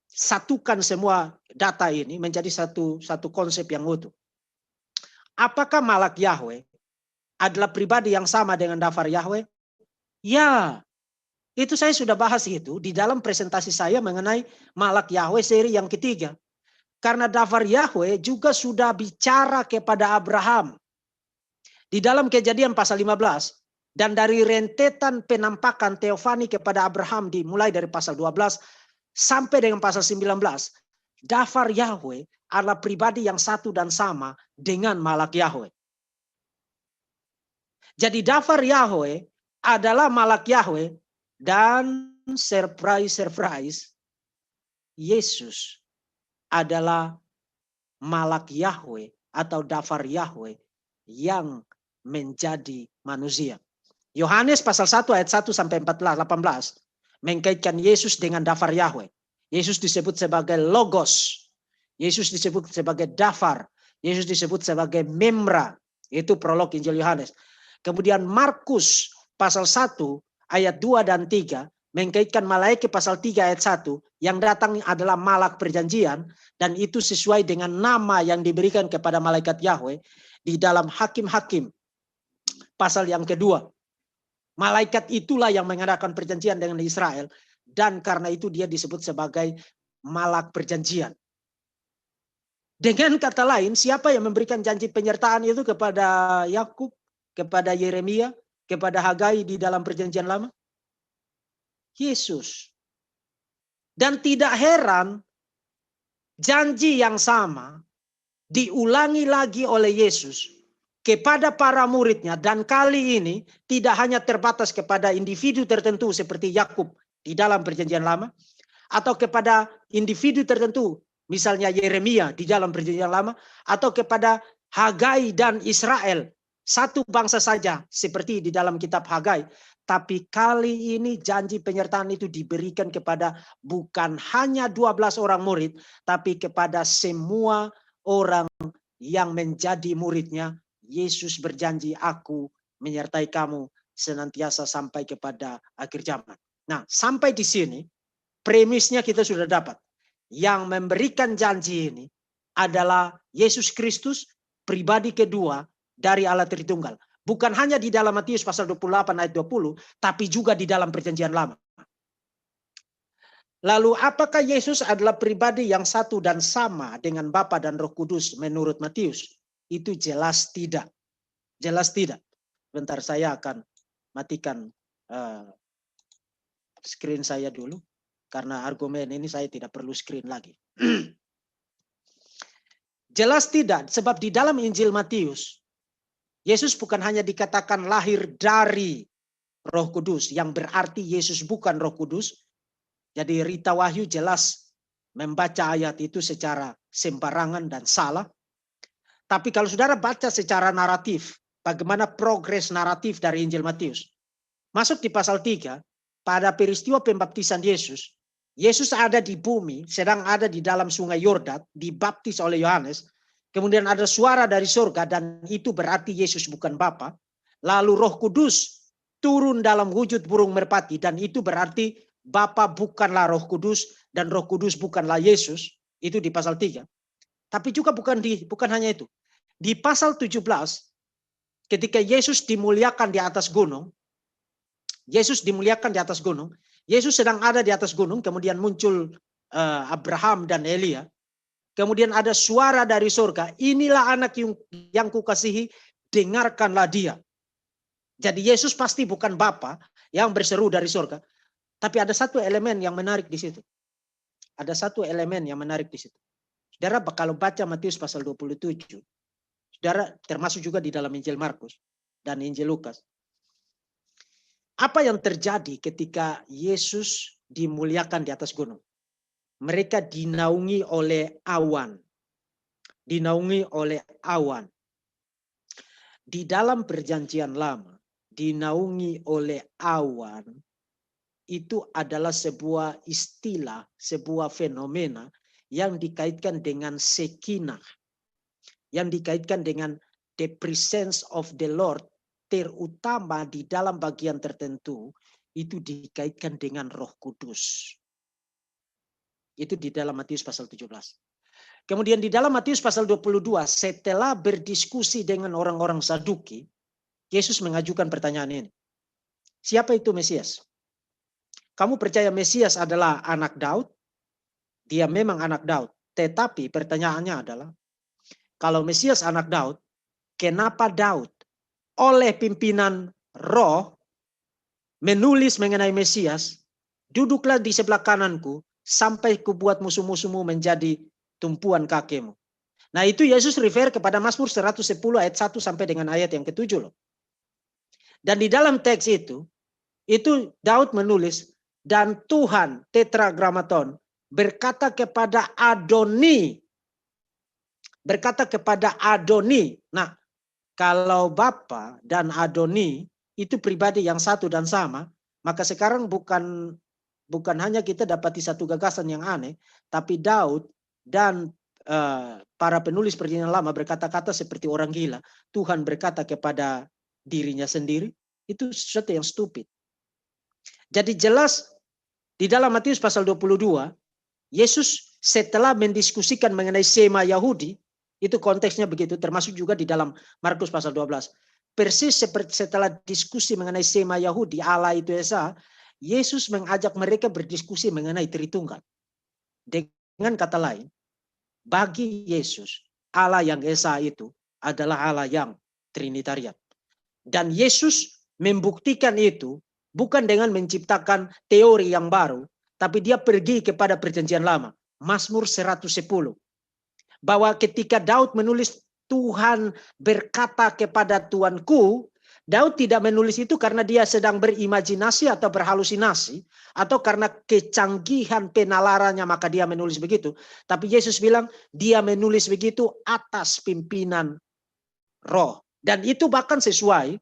satukan semua data ini menjadi satu konsep yang utuh. Apakah Malak Yahweh adalah pribadi yang sama dengan dafar Yahweh? Ya, itu saya sudah bahas itu di dalam presentasi saya mengenai Malak Yahweh seri yang ketiga. Karena dafar Yahweh juga sudah bicara kepada Abraham. Di dalam Kejadian pasal 15, Dan dari rentetan penampakan teofani kepada Abraham dimulai dari pasal 12 sampai dengan pasal 19, dafar Yahweh adalah pribadi yang satu dan sama dengan malak Yahweh. Jadi dafar Yahweh adalah malak Yahweh, dan surprise, Yesus adalah malak Yahweh atau dafar Yahweh yang menjadi manusia. Yohanes pasal 1 ayat 1 sampai 18 mengkaitkan Yesus dengan dafar Yahweh. Yesus disebut sebagai Logos. Yesus disebut sebagai dafar. Yesus disebut sebagai Memra. Itu prolog Injil Yohanes. Kemudian Markus pasal 1 ayat 2 dan 3 mengkaitkan malaikat pasal 3 ayat 1 yang datang adalah malak perjanjian, dan itu sesuai dengan nama yang diberikan kepada malaikat Yahweh di dalam Hakim-Hakim pasal yang kedua. Malaikat itulah yang mengadakan perjanjian dengan Israel, dan karena itu dia disebut sebagai malak perjanjian. Dengan kata lain, siapa yang memberikan janji penyertaan itu kepada Yakub, kepada Yeremia, kepada Hagai di dalam perjanjian lama? Yesus. Dan tidak heran janji yang sama diulangi lagi oleh Yesus kepada para muridnya, dan kali ini tidak hanya terbatas kepada individu tertentu seperti Yakub di dalam perjanjian lama, atau kepada individu tertentu misalnya Yeremia di dalam perjanjian lama, atau kepada Hagai dan Israel, satu bangsa saja seperti di dalam kitab Hagai. Tapi kali ini janji penyertaan itu diberikan kepada bukan hanya 12 orang murid, tapi kepada semua orang yang menjadi muridnya. Yesus berjanji, aku menyertai kamu senantiasa sampai kepada akhir zaman. Nah, sampai di sini premisnya kita sudah dapat. Yang memberikan janji ini adalah Yesus Kristus, pribadi kedua dari Allah Tritunggal. Bukan hanya di dalam Matius pasal 28 ayat 20, tapi juga di dalam perjanjian lama. Lalu apakah Yesus adalah pribadi yang satu dan sama dengan Bapa dan Roh Kudus menurut Matius? Itu jelas tidak. Jelas tidak. Bentar, saya akan matikan screen saya dulu. Karena argumen ini saya tidak perlu screen lagi. Jelas tidak, sebab di dalam Injil Matius, Yesus bukan hanya dikatakan lahir dari Roh Kudus, yang berarti Yesus bukan Roh Kudus. Jadi Rita Wahyu jelas membaca ayat itu secara sembarangan dan salah. Tapi kalau saudara baca secara naratif, bagaimana progres naratif dari Injil Matius. Masuk di pasal 3, pada peristiwa pembaptisan Yesus, Yesus ada di bumi, sedang ada di dalam sungai Yordan, dibaptis oleh Yohanes. Kemudian ada suara dari surga, dan itu berarti Yesus bukan Bapa. Lalu Roh Kudus turun dalam wujud burung merpati, dan itu berarti Bapa bukanlah Roh Kudus, dan Roh Kudus bukanlah Yesus. Itu di pasal 3. Tapi juga bukan hanya itu. Di pasal 17, ketika Yesus dimuliakan di atas gunung, Yesus sedang ada di atas gunung, kemudian muncul Abraham dan Elia. Kemudian ada suara dari surga, inilah anak yang kukasihi, dengarkanlah dia. Jadi Yesus pasti bukan Bapa yang berseru dari surga. Tapi ada satu elemen yang menarik di situ. Saudara kalau baca Matius pasal 27, saudara termasuk juga di dalam Injil Markus dan Injil Lukas. Apa yang terjadi ketika Yesus dimuliakan di atas gunung? Mereka dinaungi oleh awan. Di dalam perjanjian lama, dinaungi oleh awan itu adalah sebuah istilah, sebuah fenomena yang dikaitkan dengan Shekinah, yang dikaitkan dengan the presence of the Lord, terutama di dalam bagian tertentu itu dikaitkan dengan Roh Kudus. Itu di dalam Matius pasal 17. Kemudian di dalam Matius pasal 22, setelah berdiskusi dengan orang-orang Saduki, Yesus mengajukan pertanyaan ini. Siapa itu Mesias? Kamu percaya Mesias adalah anak Daud? Dia memang anak Daud. Tetapi pertanyaannya adalah, kalau Mesias anak Daud, kenapa Daud oleh pimpinan Roh menulis mengenai Mesias, duduklah di sebelah kananku sampai kubuat musuh-musuhmu menjadi tumpuan kakimu. Nah itu Yesus refer kepada Mazmur 110 ayat 1 sampai dengan ayat yang ke-7 loh. Dan di dalam teks itu Daud menulis, dan Tuhan tetragrammaton berkata kepada Adoni. Nah, kalau Bapa dan Adoni itu pribadi yang satu dan sama, maka sekarang bukan hanya kita dapati satu gagasan yang aneh, tapi Daud dan para penulis Perjanjian Lama berkata-kata seperti orang gila. Tuhan berkata kepada dirinya sendiri, itu sesuatu yang stupid. Jadi jelas di dalam Matius pasal 22, Yesus setelah mendiskusikan mengenai sema Yahudi, itu konteksnya begitu, termasuk juga di dalam Markus pasal 12. Persis seperti setelah diskusi mengenai sema Yahudi, Allah itu Esa, Yesus mengajak mereka berdiskusi mengenai Tritunggal. Dengan kata lain, bagi Yesus, Allah yang Esa itu adalah Allah yang Trinitarian. Dan Yesus membuktikan itu bukan dengan menciptakan teori yang baru, tapi dia pergi kepada Perjanjian Lama. Mazmur 110. Bahwa ketika Daud menulis Tuhan berkata kepada Tuanku, Daud tidak menulis itu karena dia sedang berimajinasi atau berhalusinasi, atau karena kecanggihan penalarannya maka dia menulis begitu. Tapi Yesus bilang dia menulis begitu atas pimpinan Roh. Dan itu bahkan sesuai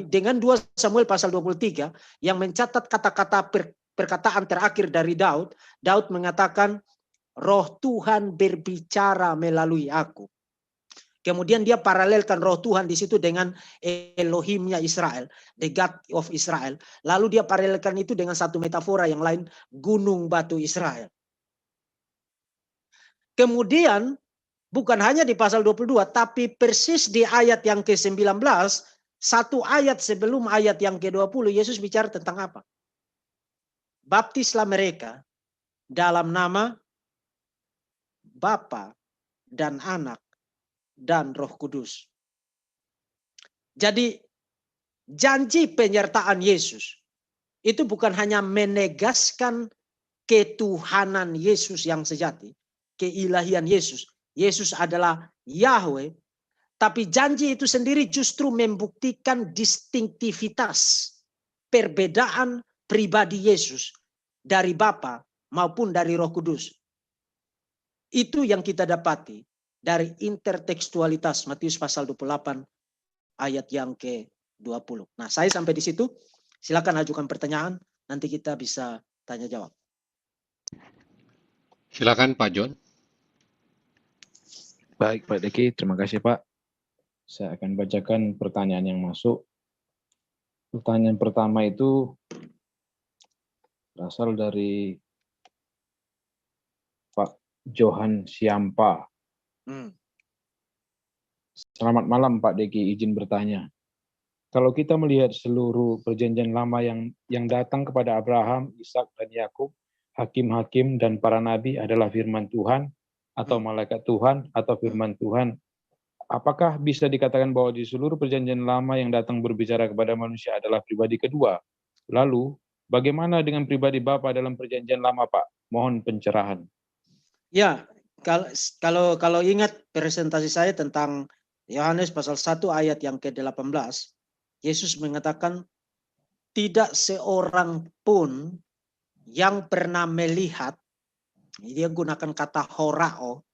dengan 2 Samuel pasal 23 yang mencatat kata-kata perkataan terakhir dari Daud. Daud mengatakan, Roh Tuhan berbicara melalui aku. Kemudian dia paralelkan Roh Tuhan di situ dengan Elohimnya Israel, the God of Israel. Lalu dia paralelkan itu dengan satu metafora yang lain, gunung batu Israel. Kemudian bukan hanya di pasal 22, tapi persis di ayat yang ke-19, satu ayat sebelum ayat yang ke-20, Yesus bicara tentang apa? Baptislah mereka dalam nama Bapa dan Anak dan Roh Kudus. Jadi janji penyertaan Yesus itu bukan hanya menegaskan ketuhanan Yesus yang sejati, keilahian Yesus. Yesus adalah Yahweh, tapi janji itu sendiri justru membuktikan distinktivitas, perbedaan pribadi Yesus dari Bapa maupun dari Roh Kudus. Itu yang kita dapati dari intertekstualitas Matius pasal 28 ayat yang ke-20. Nah, saya sampai di situ. Silakan ajukan pertanyaan, nanti kita bisa tanya jawab. Silakan Pak John. Baik Pak Deki, terima kasih Pak. Saya akan bacakan pertanyaan yang masuk. Pertanyaan pertama itu berasal dari Pak Johan Siampa. Selamat malam Pak Deki, izin bertanya. Kalau kita melihat seluruh perjanjian lama yang datang kepada Abraham, Ishak dan Yakub, hakim-hakim dan para nabi adalah firman Tuhan atau malaikat Tuhan atau firman Tuhan, apakah bisa dikatakan bahwa di seluruh perjanjian lama yang datang berbicara kepada manusia adalah pribadi kedua? Lalu, bagaimana dengan pribadi Bapa dalam perjanjian lama, Pak? Mohon pencerahan. Ya, kalau ingat presentasi saya tentang Yohanes pasal 1 ayat yang ke-18, Yesus mengatakan tidak seorang pun yang pernah melihat, dia gunakan kata horao.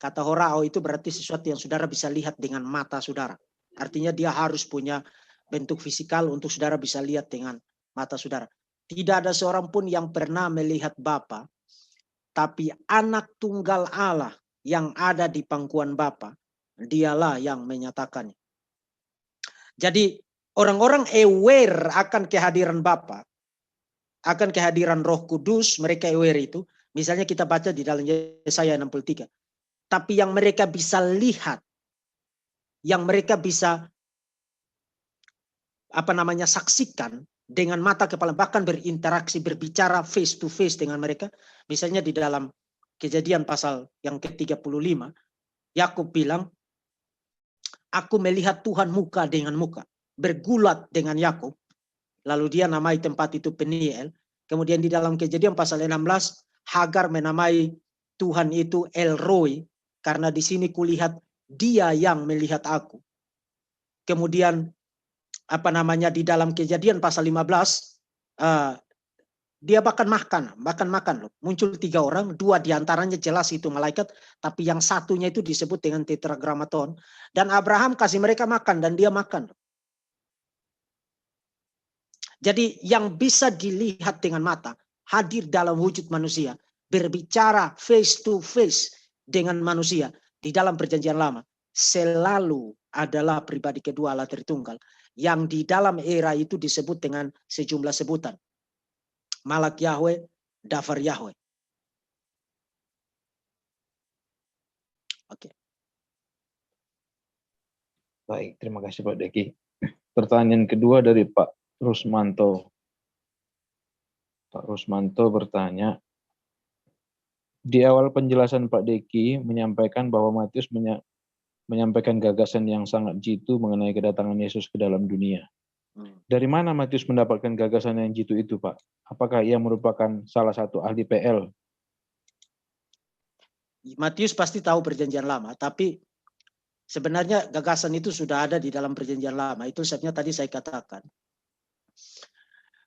Kata horao itu berarti sesuatu yang saudara bisa lihat dengan mata saudara. Artinya dia harus punya bentuk fisikal untuk saudara bisa lihat dengan mata saudara. Tidak ada seorang pun yang pernah melihat Bapa, tapi anak tunggal Allah yang ada di pangkuan Bapa, dialah yang menyatakannya. Jadi orang-orang aware akan kehadiran Bapa, akan kehadiran Roh Kudus, mereka aware itu. Misalnya kita baca di dalam Yesaya 63. Tapi yang mereka bisa lihat, yang mereka bisa saksikan dengan mata kepala, bahkan berinteraksi, berbicara face to face dengan mereka. Misalnya di dalam Kejadian pasal yang ke-35, Yakub bilang, aku melihat Tuhan muka dengan muka. bergulat dengan Yakub, lalu dia namai tempat itu Peniel. Kemudian di dalam Kejadian pasal 16, Hagar menamai Tuhan itu El Roi, karena di sini kulihat dia yang melihat aku. Kemudian di dalam Kejadian pasal 15, dia bahkan makan loh. Muncul 3 orang, 2 diantaranya jelas itu malaikat, tapi yang satunya itu disebut dengan tetragrammaton. Dan Abraham kasih mereka makan dan dia makan. Jadi yang bisa dilihat dengan mata, hadir dalam wujud manusia, berbicara face to face dengan manusia di dalam perjanjian lama, selalu adalah pribadi kedua Allah Tritunggal, yang di dalam era itu disebut dengan sejumlah sebutan. Malak Yahweh, Dafar Yahweh. Oke. Baik, terima kasih Pak Deki. Pertanyaan kedua dari Pak Rusmanto. Pak Rusmanto bertanya, di awal penjelasan Pak Deki menyampaikan bahwa Matius menyampaikan gagasan yang sangat jitu mengenai kedatangan Yesus ke dalam dunia. Dari mana Matius mendapatkan gagasan yang jitu itu, Pak? Apakah ia merupakan salah satu ahli PL? Matius pasti tahu perjanjian lama, tapi sebenarnya gagasan itu sudah ada di dalam perjanjian lama. Itu sebabnya tadi saya katakan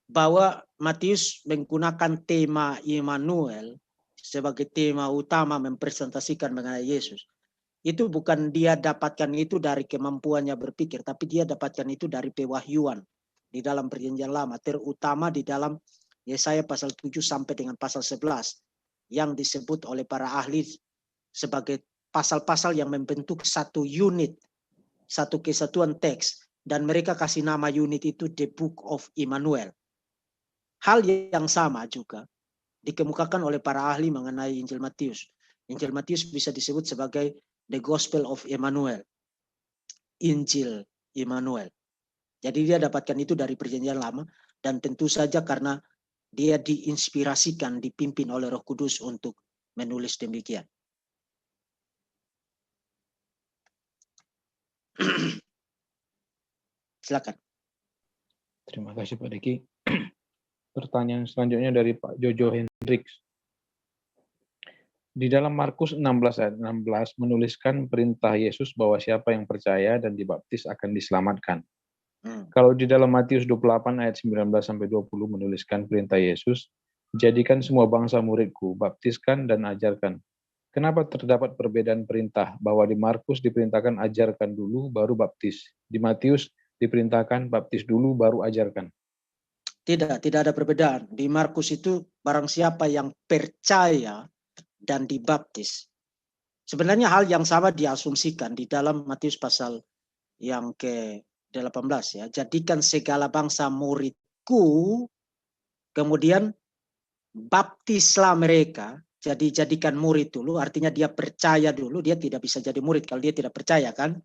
bahwa Matius menggunakan tema Immanuel sebagai tema utama mempresentasikan mengenai Yesus. Itu bukan dia dapatkan itu dari kemampuannya berpikir, tapi dia dapatkan itu dari pewahyuan di dalam perjanjian lama, terutama di dalam Yesaya pasal 7 sampai dengan pasal 11 yang disebut oleh para ahli sebagai pasal-pasal yang membentuk satu unit, satu kesatuan teks, dan mereka kasih nama unit itu The Book of Immanuel. Hal yang sama juga dikemukakan oleh para ahli mengenai Injil Matius. Injil Matius bisa disebut sebagai The Gospel of Immanuel, Injil Immanuel. Jadi dia dapatkan itu dari perjanjian lama, dan tentu saja karena dia diinspirasikan, dipimpin oleh Roh Kudus untuk menulis demikian. Silakan. Terima kasih Pak Deki. Pertanyaan selanjutnya dari Pak Jojo Hendricks. Di dalam Markus 16 ayat 16 menuliskan perintah Yesus bahwa siapa yang percaya dan dibaptis akan diselamatkan. Kalau di dalam Matius 28 ayat 19 sampai 20 menuliskan perintah Yesus, jadikan semua bangsa muridku, baptiskan dan ajarkan. Kenapa terdapat perbedaan perintah bahwa di Markus diperintahkan ajarkan dulu baru baptis, di Matius diperintahkan baptis dulu baru ajarkan? Tidak ada perbedaan. Di Markus itu barang siapa yang percaya dan dibaptis. Sebenarnya hal yang sama diasumsikan di dalam Matius pasal yang ke-18 ya. Jadikan segala bangsa muridku, kemudian baptislah mereka. Jadi jadikan murid dulu, artinya dia percaya dulu, dia tidak bisa jadi murid kalau dia tidak percaya kan.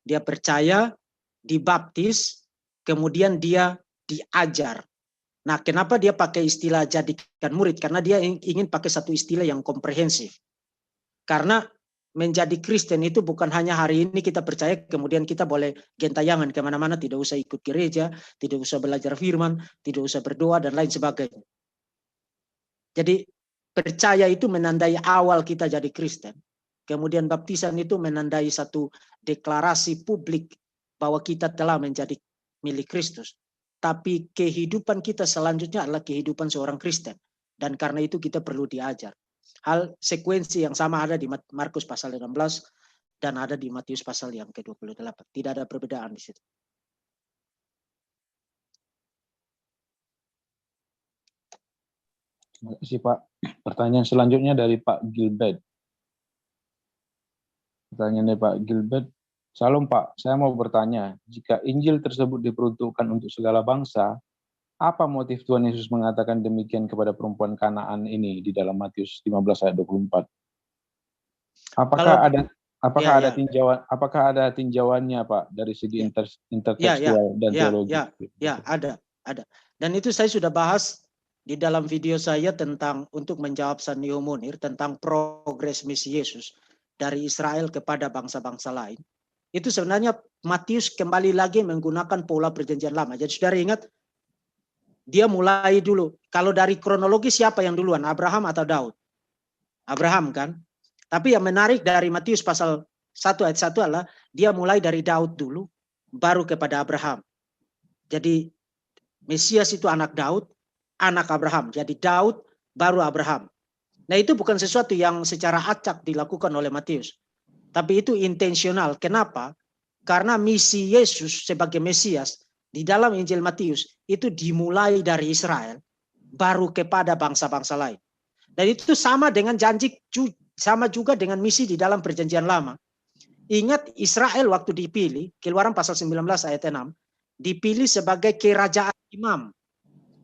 Dia percaya, dibaptis, kemudian dia diajar. Nah, kenapa dia pakai istilah jadikan murid? Karena dia ingin pakai satu istilah yang komprehensif. Karena menjadi Kristen itu bukan hanya hari ini kita percaya, kemudian kita boleh gentayangan kemana-mana, tidak usah ikut gereja, tidak usah belajar firman, tidak usah berdoa, dan lain sebagainya. Jadi percaya itu menandai awal kita jadi Kristen. Kemudian baptisan itu menandai satu deklarasi publik bahwa kita telah menjadi milik Kristus. Tapi kehidupan kita selanjutnya adalah kehidupan seorang Kristen. Dan karena itu kita perlu diajar. Hal sekuensi yang sama ada di Markus pasal 16 dan ada di Matius pasal yang ke-28. Tidak ada perbedaan di situ. Terima kasih Pak. Pertanyaan selanjutnya dari Pak Gilbert. Pertanyaan dari Pak Gilbert. Salam Pak, saya mau bertanya, jika Injil tersebut diperuntukkan untuk segala bangsa, apa motif Tuhan Yesus mengatakan demikian kepada perempuan Kanaan ini di dalam Matius 15 ayat 24? Apakah ada tinjauannya Pak dari segi intertekstual dan teologi? Ya, ada. Dan itu saya sudah bahas di dalam video saya tentang untuk menjawab Sanio Munir tentang progres misi Yesus dari Israel kepada bangsa-bangsa lain. Itu sebenarnya Matius kembali lagi menggunakan pola perjanjian lama. Jadi saudara ingat, dia mulai dulu. Kalau dari kronologi siapa yang duluan? Abraham atau Daud? Abraham kan? Tapi yang menarik dari Matius pasal 1 ayat 1 adalah dia mulai dari Daud dulu, baru kepada Abraham. Jadi Mesias itu anak Daud, anak Abraham. Jadi Daud baru Abraham. Nah itu bukan sesuatu yang secara acak dilakukan oleh Matius. Tapi itu intensional. Kenapa? Karena misi Yesus sebagai Mesias di dalam Injil Matius itu dimulai dari Israel, baru kepada bangsa-bangsa lain. Dan itu sama dengan janji, sama juga dengan misi di dalam Perjanjian Lama. Ingat Israel waktu dipilih, Keluaran pasal 19 ayat 6, dipilih sebagai kerajaan imam.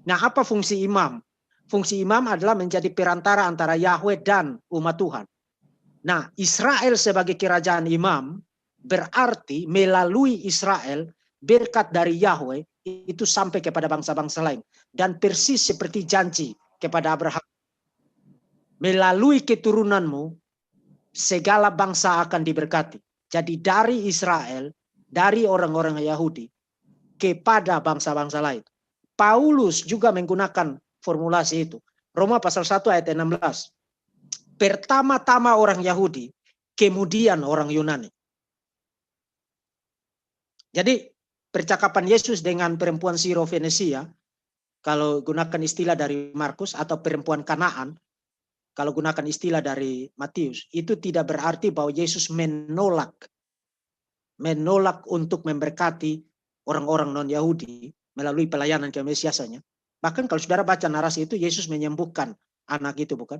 Nah apa fungsi imam? Fungsi imam adalah menjadi perantara antara Yahweh dan umat Tuhan. Nah Israel sebagai kerajaan imam berarti melalui Israel berkat dari Yahweh itu sampai kepada bangsa-bangsa lain. Dan persis seperti janji kepada Abraham. Melalui keturunanmu segala bangsa akan diberkati. Jadi dari Israel, dari orang-orang Yahudi kepada bangsa-bangsa lain. Paulus juga menggunakan formulasi itu. Roma pasal 1 ayat 16. Pertama-tama orang Yahudi, kemudian orang Yunani. Jadi percakapan Yesus dengan perempuan Siro-Fenesia, kalau gunakan istilah dari Markus, atau perempuan Kanaan, kalau gunakan istilah dari Matius, itu tidak berarti bahwa Yesus menolak untuk memberkati orang-orang non-Yahudi melalui pelayanan kemesiasannya. Bahkan kalau saudara baca narasi itu, Yesus menyembuhkan anak itu, bukan?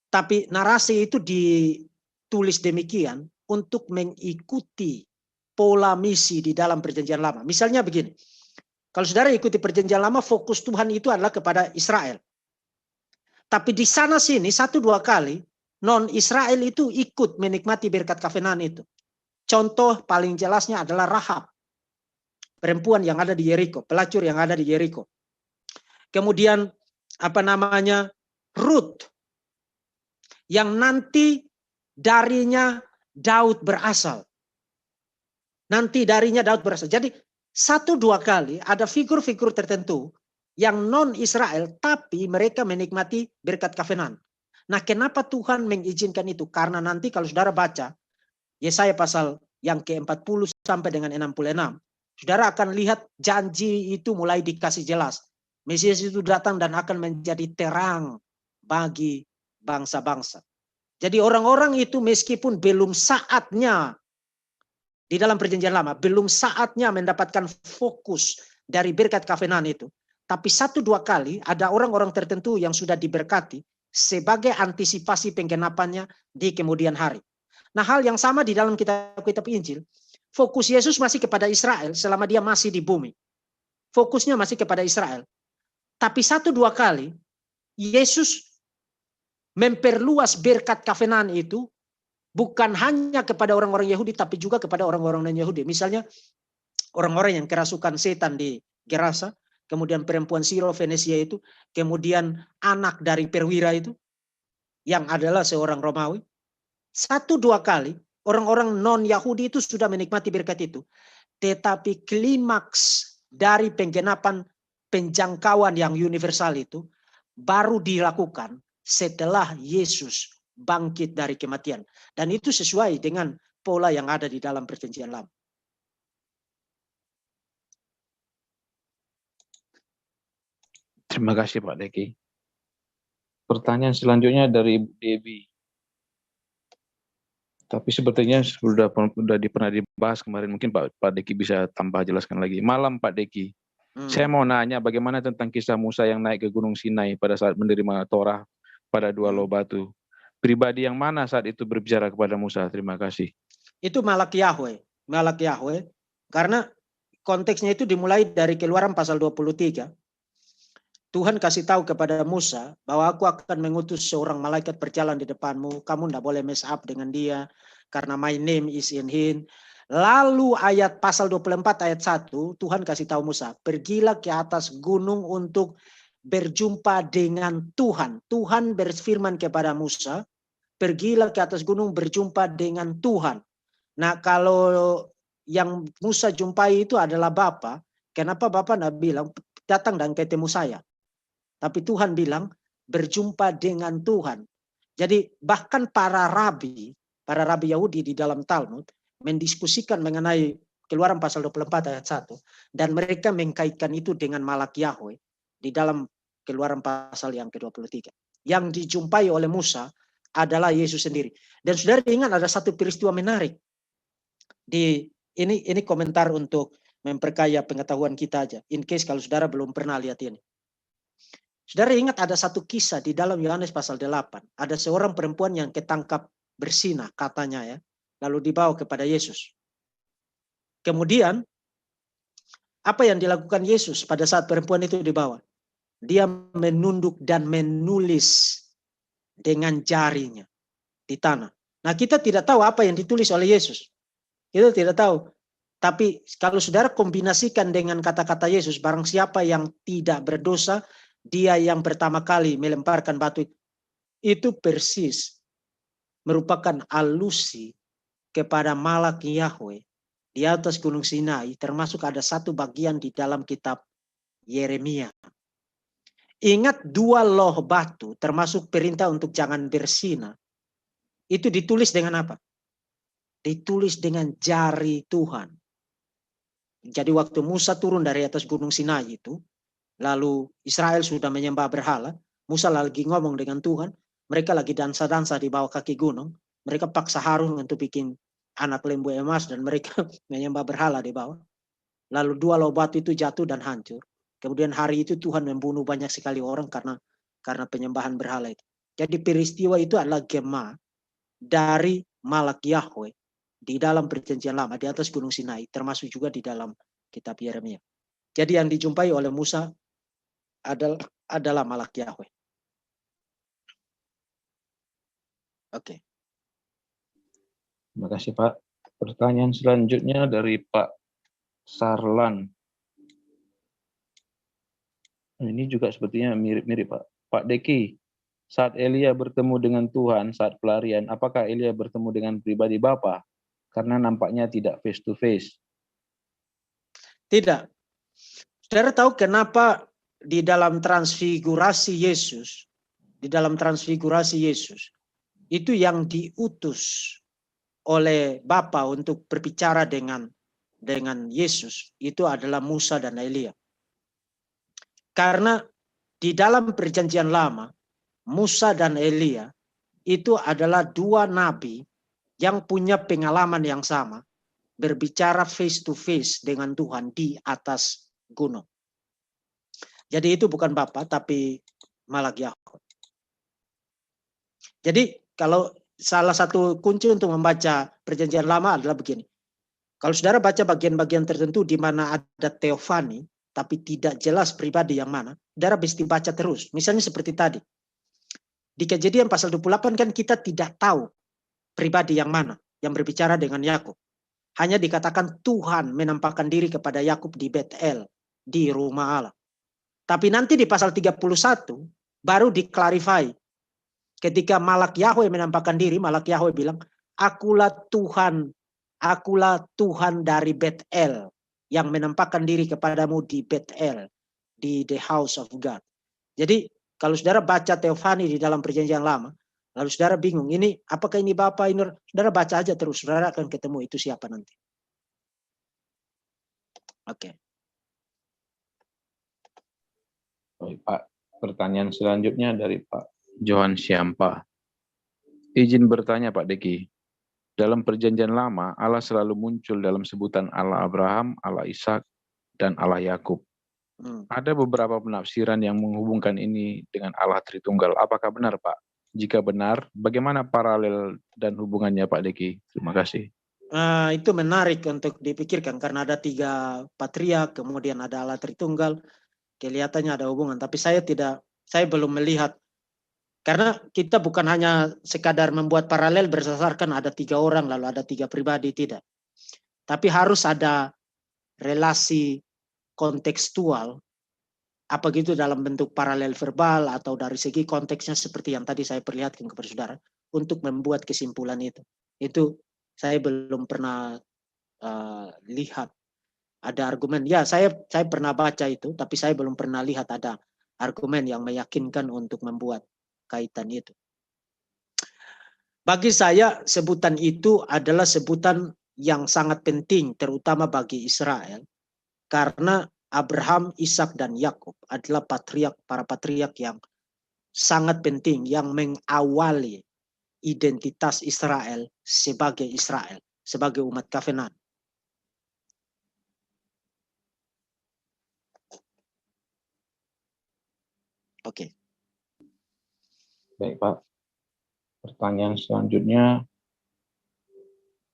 Tapi narasi itu ditulis demikian untuk mengikuti pola misi di dalam Perjanjian Lama. Misalnya begini, kalau saudara ikuti Perjanjian Lama, fokus Tuhan itu adalah kepada Israel. Tapi di sana sini 1-2 kali non-Israel itu ikut menikmati berkat kavenan itu. Contoh paling jelasnya adalah Rahab, perempuan yang ada di Yeriko, pelacur yang ada di Yeriko. Kemudian Ruth, yang nanti darinya Daud berasal. Jadi 1-2 kali ada figur-figur tertentu yang non-Israel, tapi mereka menikmati berkat kavenan. Nah kenapa Tuhan mengizinkan itu? Karena nanti kalau saudara baca Yesaya pasal yang ke-40 sampai dengan 66, saudara akan lihat janji itu mulai dikasih jelas. Mesias itu datang dan akan menjadi terang bagi bangsa-bangsa. Jadi orang-orang itu meskipun belum saatnya di dalam Perjanjian Lama, belum saatnya mendapatkan fokus dari berkat kavenan itu. Tapi 1-2 kali ada orang-orang tertentu yang sudah diberkati sebagai antisipasi penggenapannya di kemudian hari. Nah hal yang sama di dalam kitab-kitab Injil. Fokus Yesus masih kepada Israel selama dia masih di bumi. Fokusnya masih kepada Israel. Tapi 1-2 kali Yesus memperluas berkat kavenan itu bukan hanya kepada orang-orang Yahudi, tapi juga kepada orang-orang non-Yahudi. Misalnya orang-orang yang kerasukan setan di Gerasa, kemudian perempuan Siro-Fenesia itu, kemudian anak dari perwira itu, yang adalah seorang Romawi. 1-2 kali orang-orang non-Yahudi itu sudah menikmati berkat itu. Tetapi klimaks dari penggenapan penjangkauan yang universal itu baru dilakukan setelah Yesus bangkit dari kematian. Dan itu sesuai dengan pola yang ada di dalam Perjanjian Lama. Terima kasih Pak Deki. Pertanyaan selanjutnya dari Ibu Devi. Tapi sepertinya sudah pernah dibahas kemarin. Mungkin Pak Deki bisa tambah jelaskan lagi. Malam Pak Deki. Saya mau nanya bagaimana tentang kisah Musa yang naik ke Gunung Sinai pada saat menerima Torah pada 2 loh batu. Pribadi yang mana saat itu berbicara kepada Musa? Terima kasih. Itu Malak Yahweh. Karena konteksnya itu dimulai dari Keluaran pasal 23. Tuhan kasih tahu kepada Musa bahwa aku akan mengutus seorang malaikat berjalan di depanmu. Kamu tidak boleh mess up dengan dia karena my name is in him. Lalu ayat pasal 24 ayat 1 Tuhan kasih tahu Musa, pergilah ke atas gunung untuk berjumpa dengan Tuhan. Tuhan berfirman kepada Musa, pergilah ke atas gunung berjumpa dengan Tuhan. Nah kalau yang Musa jumpai itu adalah Bapa, kenapa Bapa tidak bilang datang dan ketemu saya? Tapi Tuhan bilang berjumpa dengan Tuhan. Jadi bahkan para rabi Yahudi di dalam Talmud mendiskusikan mengenai Keluaran pasal 24 ayat 1. Dan mereka mengkaitkan itu dengan Malak Yahweh di dalam Keluaran pasal yang ke-23. Yang dijumpai oleh Musa adalah Yesus sendiri. Dan saudara ingat ada satu peristiwa menarik. Ini komentar untuk memperkaya pengetahuan kita aja. In case kalau saudara belum pernah lihat ini. Saudara ingat ada satu kisah di dalam Yohanes pasal 8. Ada seorang perempuan yang ketangkap bersinah katanya ya. Lalu dibawa kepada Yesus. Kemudian apa yang dilakukan Yesus pada saat perempuan itu dibawa? Dia menunduk dan menulis dengan jarinya di tanah. Nah, kita tidak tahu apa yang ditulis oleh Yesus. Kita tidak tahu. Tapi kalau saudara kombinasikan dengan kata-kata Yesus, barang siapa yang tidak berdosa, dia yang pertama kali melemparkan batu itu persis merupakan alusi kepada Malak Yahweh di atas Gunung Sinai, termasuk ada satu bagian di dalam kitab Yeremia. Ingat 2 loh batu, termasuk perintah untuk jangan bersinah. Itu ditulis dengan apa? Ditulis dengan jari Tuhan. Jadi waktu Musa turun dari atas Gunung Sinai itu, lalu Israel sudah menyembah berhala, Musa lagi ngomong dengan Tuhan, mereka lagi dansa-dansa di bawah kaki gunung, mereka paksa Harun untuk bikin anak lembu emas dan mereka menyembah berhala di bawah. Lalu 2 loh batu itu jatuh dan hancur. Kemudian hari itu Tuhan membunuh banyak sekali orang karena penyembahan berhala itu. Jadi peristiwa itu adalah gema dari Malak Yahweh di dalam perjanjian lama di atas Gunung Sinai, termasuk juga di dalam kitab Yeremia. Jadi yang dijumpai oleh Musa adalah Malak Yahweh. Oke. Terima kasih Pak. Pertanyaan selanjutnya dari Pak Sarlan. Ini juga sepertinya mirip-mirip Pak. Pak Deki, saat Elia bertemu dengan Tuhan saat pelarian, apakah Elia bertemu dengan pribadi Bapa? Karena nampaknya tidak face to face. Tidak. Saudara tahu kenapa di dalam transfigurasi Yesus, itu yang diutus oleh Bapa untuk berbicara dengan Yesus itu adalah Musa dan Elia. Karena di dalam perjanjian lama, Musa dan Elia itu adalah 2 nabi yang punya pengalaman yang sama, berbicara face to face dengan Tuhan di atas gunung. Jadi itu bukan Bapa tapi Malak Yahweh. Jadi kalau salah satu kunci untuk membaca perjanjian lama adalah begini. Kalau saudara baca bagian-bagian tertentu di mana ada teofani, tapi tidak jelas pribadi yang mana, saudara mesti baca terus. Misalnya seperti tadi. Di Kejadian pasal 28 kan kita tidak tahu pribadi yang mana yang berbicara dengan Yakub. Hanya dikatakan Tuhan menampakkan diri kepada Yakub di Betel, di rumah Allah. Tapi nanti di pasal 31 baru diklarifikasi. Ketika Malak Yahweh menampakkan diri, Malak Yahweh bilang, akulah Tuhan dari Betel yang menampakkan diri kepadamu di Betel, di the house of God. Jadi kalau saudara baca teofani di dalam perjanjian lama, lalu saudara bingung, ini apakah ini Bapa ini? Saudara baca aja terus, saudara akan ketemu itu siapa nanti. Oke. Baik, Pak. Pertanyaan selanjutnya dari Pak Johan Syampa. Izin bertanya Pak Deki. Dalam perjanjian lama, Allah selalu muncul dalam sebutan Allah Abraham, Allah Ishak, dan Allah Yakub. Ada beberapa penafsiran yang menghubungkan ini dengan Allah Tritunggal. Apakah benar Pak? Jika benar, bagaimana paralel dan hubungannya Pak Deki? Terima kasih. Itu menarik untuk dipikirkan karena ada 3 patriark, kemudian ada Allah Tritunggal. Kelihatannya ada hubungan, tapi saya belum melihat. Karena kita bukan hanya sekadar membuat paralel berdasarkan ada 3 orang lalu ada 3 pribadi, tidak. Tapi harus ada relasi kontekstual, apa gitu dalam bentuk paralel verbal atau dari segi konteksnya seperti yang tadi saya perlihatkan kepada saudara untuk membuat kesimpulan itu. Itu saya belum pernah lihat ada argumen. Ya, saya pernah baca itu, tapi saya belum pernah lihat ada argumen yang meyakinkan untuk membuat kaitan itu. Bagi saya sebutan itu adalah sebutan yang sangat penting, terutama bagi Israel, karena Abraham, Ishak, dan Yakub adalah para patriark yang sangat penting, yang mengawali identitas Israel, sebagai umat covenant. Oke. Baik, Pak. Pertanyaan selanjutnya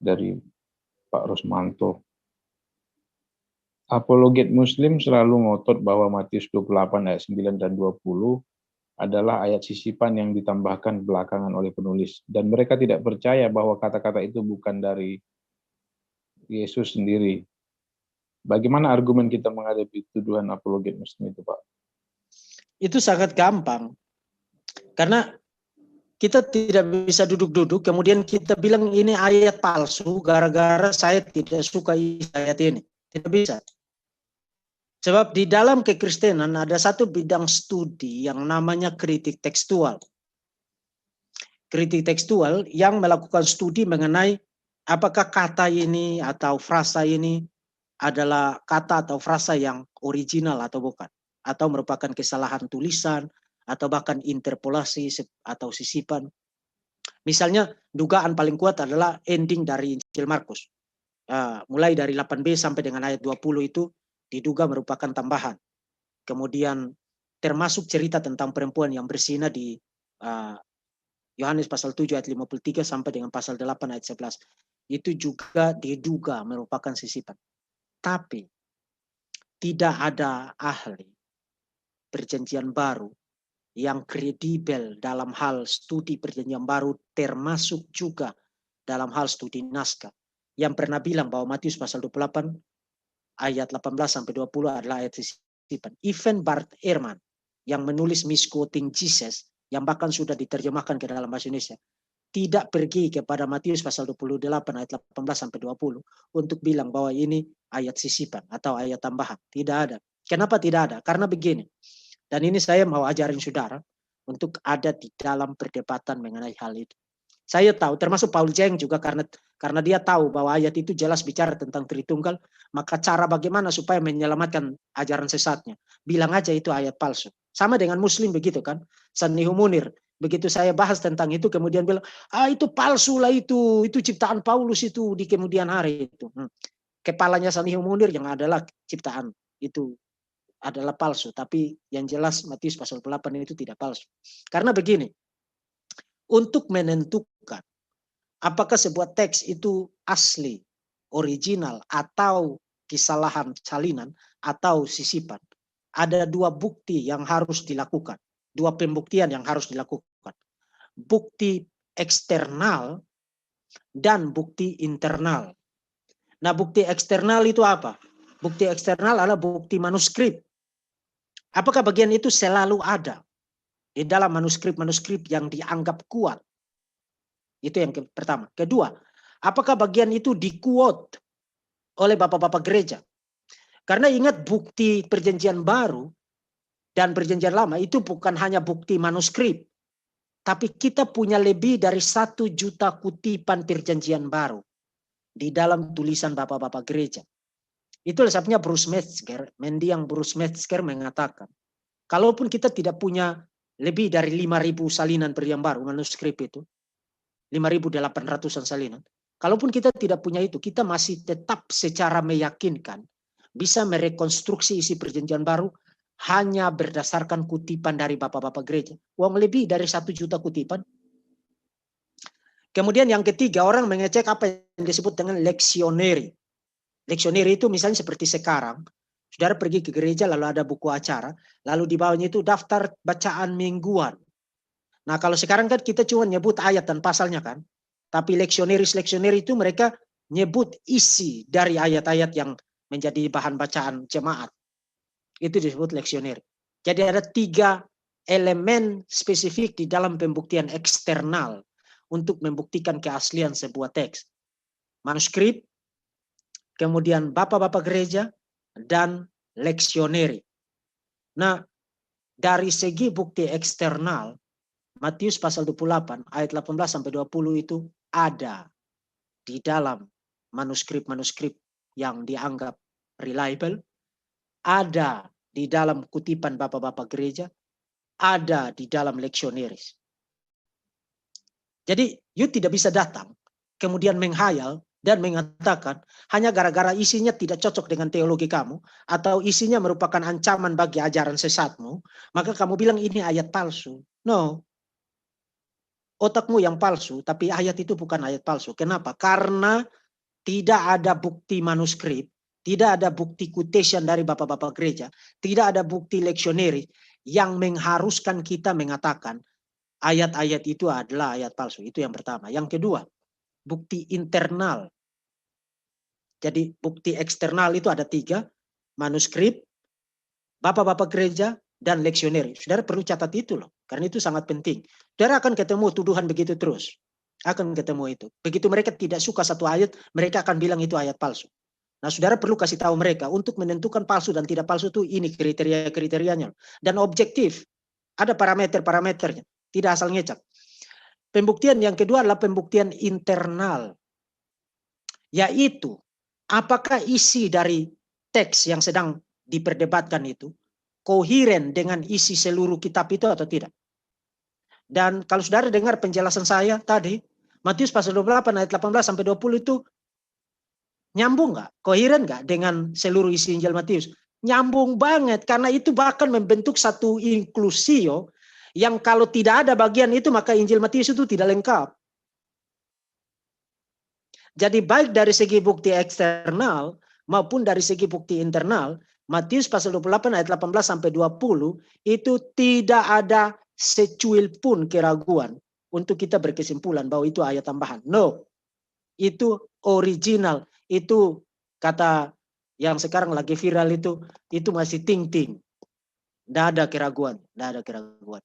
dari Pak Rusmanto. Apologet Muslim selalu ngotot bahwa Matius 28 ayat 9 dan 20 adalah ayat sisipan yang ditambahkan belakangan oleh penulis. Dan mereka tidak percaya bahwa kata-kata itu bukan dari Yesus sendiri. Bagaimana argumen kita menghadapi tuduhan apologet Muslim itu, Pak? Itu sangat gampang. Karena kita tidak bisa duduk-duduk, kemudian kita bilang ini ayat palsu, gara-gara saya tidak suka ayat ini. Tidak bisa. Sebab di dalam kekristenan ada satu bidang studi yang namanya kritik tekstual. Kritik tekstual yang melakukan studi mengenai apakah kata ini atau frasa ini adalah kata atau frasa yang original atau bukan. Atau merupakan kesalahan tulisan, atau bahkan interpolasi atau sisipan. Misalnya dugaan paling kuat adalah ending dari Injil Markus. Mulai dari 8b sampai dengan ayat 20 itu diduga merupakan tambahan. Kemudian termasuk cerita tentang perempuan yang berzina di Yohanes pasal 7 ayat 53 sampai dengan pasal 8 ayat 11. Itu juga diduga merupakan sisipan. Tapi tidak ada ahli perjanjian baru yang kredibel dalam hal studi perjanjian baru, termasuk juga dalam hal studi naskah, yang pernah bilang bahwa Matius pasal 28 ayat 18 sampai 20 adalah ayat sisipan. Even Bart Ehrman yang menulis Misquoting Jesus, yang bahkan sudah diterjemahkan ke dalam bahasa Indonesia, tidak pergi kepada Matius pasal 28 ayat 18 sampai 20 untuk bilang bahwa ini ayat sisipan atau ayat tambahan. Tidak ada. Kenapa tidak ada? Karena begini. Dan ini saya mau ajarin saudara untuk ada di dalam perdebatan mengenai hal itu. Saya tahu, termasuk Paul Jeng juga, karena dia tahu bahwa ayat itu jelas bicara tentang Tritunggal, maka cara bagaimana supaya menyelamatkan ajaran sesatnya, bilang aja itu ayat palsu. Sama dengan Muslim begitu kan, Sanihu Munir, begitu saya bahas tentang itu kemudian bilang, itu palsu lah, itu ciptaan Paulus itu di kemudian hari itu. Kepalanya Sanihu Munir yang adalah ciptaan itu adalah palsu, tapi yang jelas Matius pasal 8 itu tidak palsu. Karena begini, untuk menentukan apakah sebuah teks itu asli, original, atau kesalahan salinan, atau sisipan, ada dua bukti yang harus dilakukan. Dua pembuktian yang harus dilakukan. Bukti eksternal dan bukti internal. Nah, bukti eksternal itu apa? Bukti eksternal adalah bukti manuskrip. Apakah bagian itu selalu ada di dalam manuskrip-manuskrip yang dianggap kuat? Itu yang pertama. Kedua, apakah bagian itu di-quote oleh bapak-bapak gereja? Karena ingat, bukti perjanjian baru dan perjanjian lama itu bukan hanya bukti manuskrip, tapi kita punya lebih dari 1 juta kutipan perjanjian baru di dalam tulisan bapak-bapak gereja. Itulah sebabnya Bruce Metzger mengatakan, kalaupun kita tidak punya lebih dari 5.000 salinan perjanjian baru, manuskrip itu, 5.800-an salinan. Kalaupun kita tidak punya itu, kita masih tetap secara meyakinkan bisa merekonstruksi isi perjanjian baru hanya berdasarkan kutipan dari bapak-bapak gereja. Uang lebih dari 1 juta kutipan. Kemudian yang ketiga, orang mengecek apa yang disebut dengan leksioneri. Leksioneri itu misalnya seperti sekarang, saudara pergi ke gereja lalu ada buku acara, lalu di bawahnya itu daftar bacaan mingguan. Nah, kalau sekarang kan kita cuma nyebut ayat dan pasalnya kan. Tapi leksioneri itu mereka nyebut isi dari ayat-ayat yang menjadi bahan bacaan jemaat. Itu disebut leksioneri. Jadi ada 3 elemen spesifik di dalam pembuktian eksternal untuk membuktikan keaslian sebuah teks. Manuskrip, kemudian bapak-bapak gereja, dan leksioneri. Nah, dari segi bukti eksternal, Matius pasal 28 ayat 18 sampai 20 itu ada di dalam manuskrip-manuskrip yang dianggap reliable, ada di dalam kutipan bapak-bapak gereja, ada di dalam leksioneris. Jadi, you tidak bisa datang, kemudian menghayal dan mengatakan hanya gara-gara isinya tidak cocok dengan teologi kamu, atau isinya merupakan ancaman bagi ajaran sesatmu, maka kamu bilang ini ayat palsu. No. Otakmu yang palsu, tapi ayat itu bukan ayat palsu. Kenapa? Karena tidak ada bukti manuskrip, tidak ada bukti quotation dari bapak-bapak gereja, tidak ada bukti leksioneri yang mengharuskan kita mengatakan ayat-ayat itu adalah ayat palsu. Itu yang pertama. Yang kedua, bukti internal. Jadi bukti eksternal itu ada 3, manuskrip, bapak-bapak gereja, dan leksioneri. Saudara perlu catat itu loh, karena itu sangat penting. Saudara akan ketemu tuduhan begitu terus. Akan ketemu itu. Begitu mereka tidak suka satu ayat, mereka akan bilang itu ayat palsu. Nah, saudara perlu kasih tahu mereka untuk menentukan palsu dan tidak palsu itu ini kriteria-kriterianya. Dan objektif. Ada parameter-parameternya. Tidak asal ngecap. Pembuktian yang kedua adalah pembuktian internal. Yaitu, apakah isi dari teks yang sedang diperdebatkan itu koheren dengan isi seluruh kitab itu atau tidak. Dan kalau saudara dengar penjelasan saya tadi, Matius pasal 28 ayat 18 sampai 20 itu nyambung nggak? Koheren nggak dengan seluruh isi Injil Matius? Nyambung banget, karena itu bahkan membentuk satu inklusio yang kalau tidak ada bagian itu maka Injil Matius itu tidak lengkap. Jadi baik dari segi bukti eksternal maupun dari segi bukti internal, Matius pasal 28 ayat 18 sampai 20 itu tidak ada secuil pun keraguan untuk kita berkesimpulan bahwa itu ayat tambahan. No. Itu original. Itu kata yang sekarang lagi viral itu masih ting-ting. Tidak ada keraguan, tidak ada keraguan.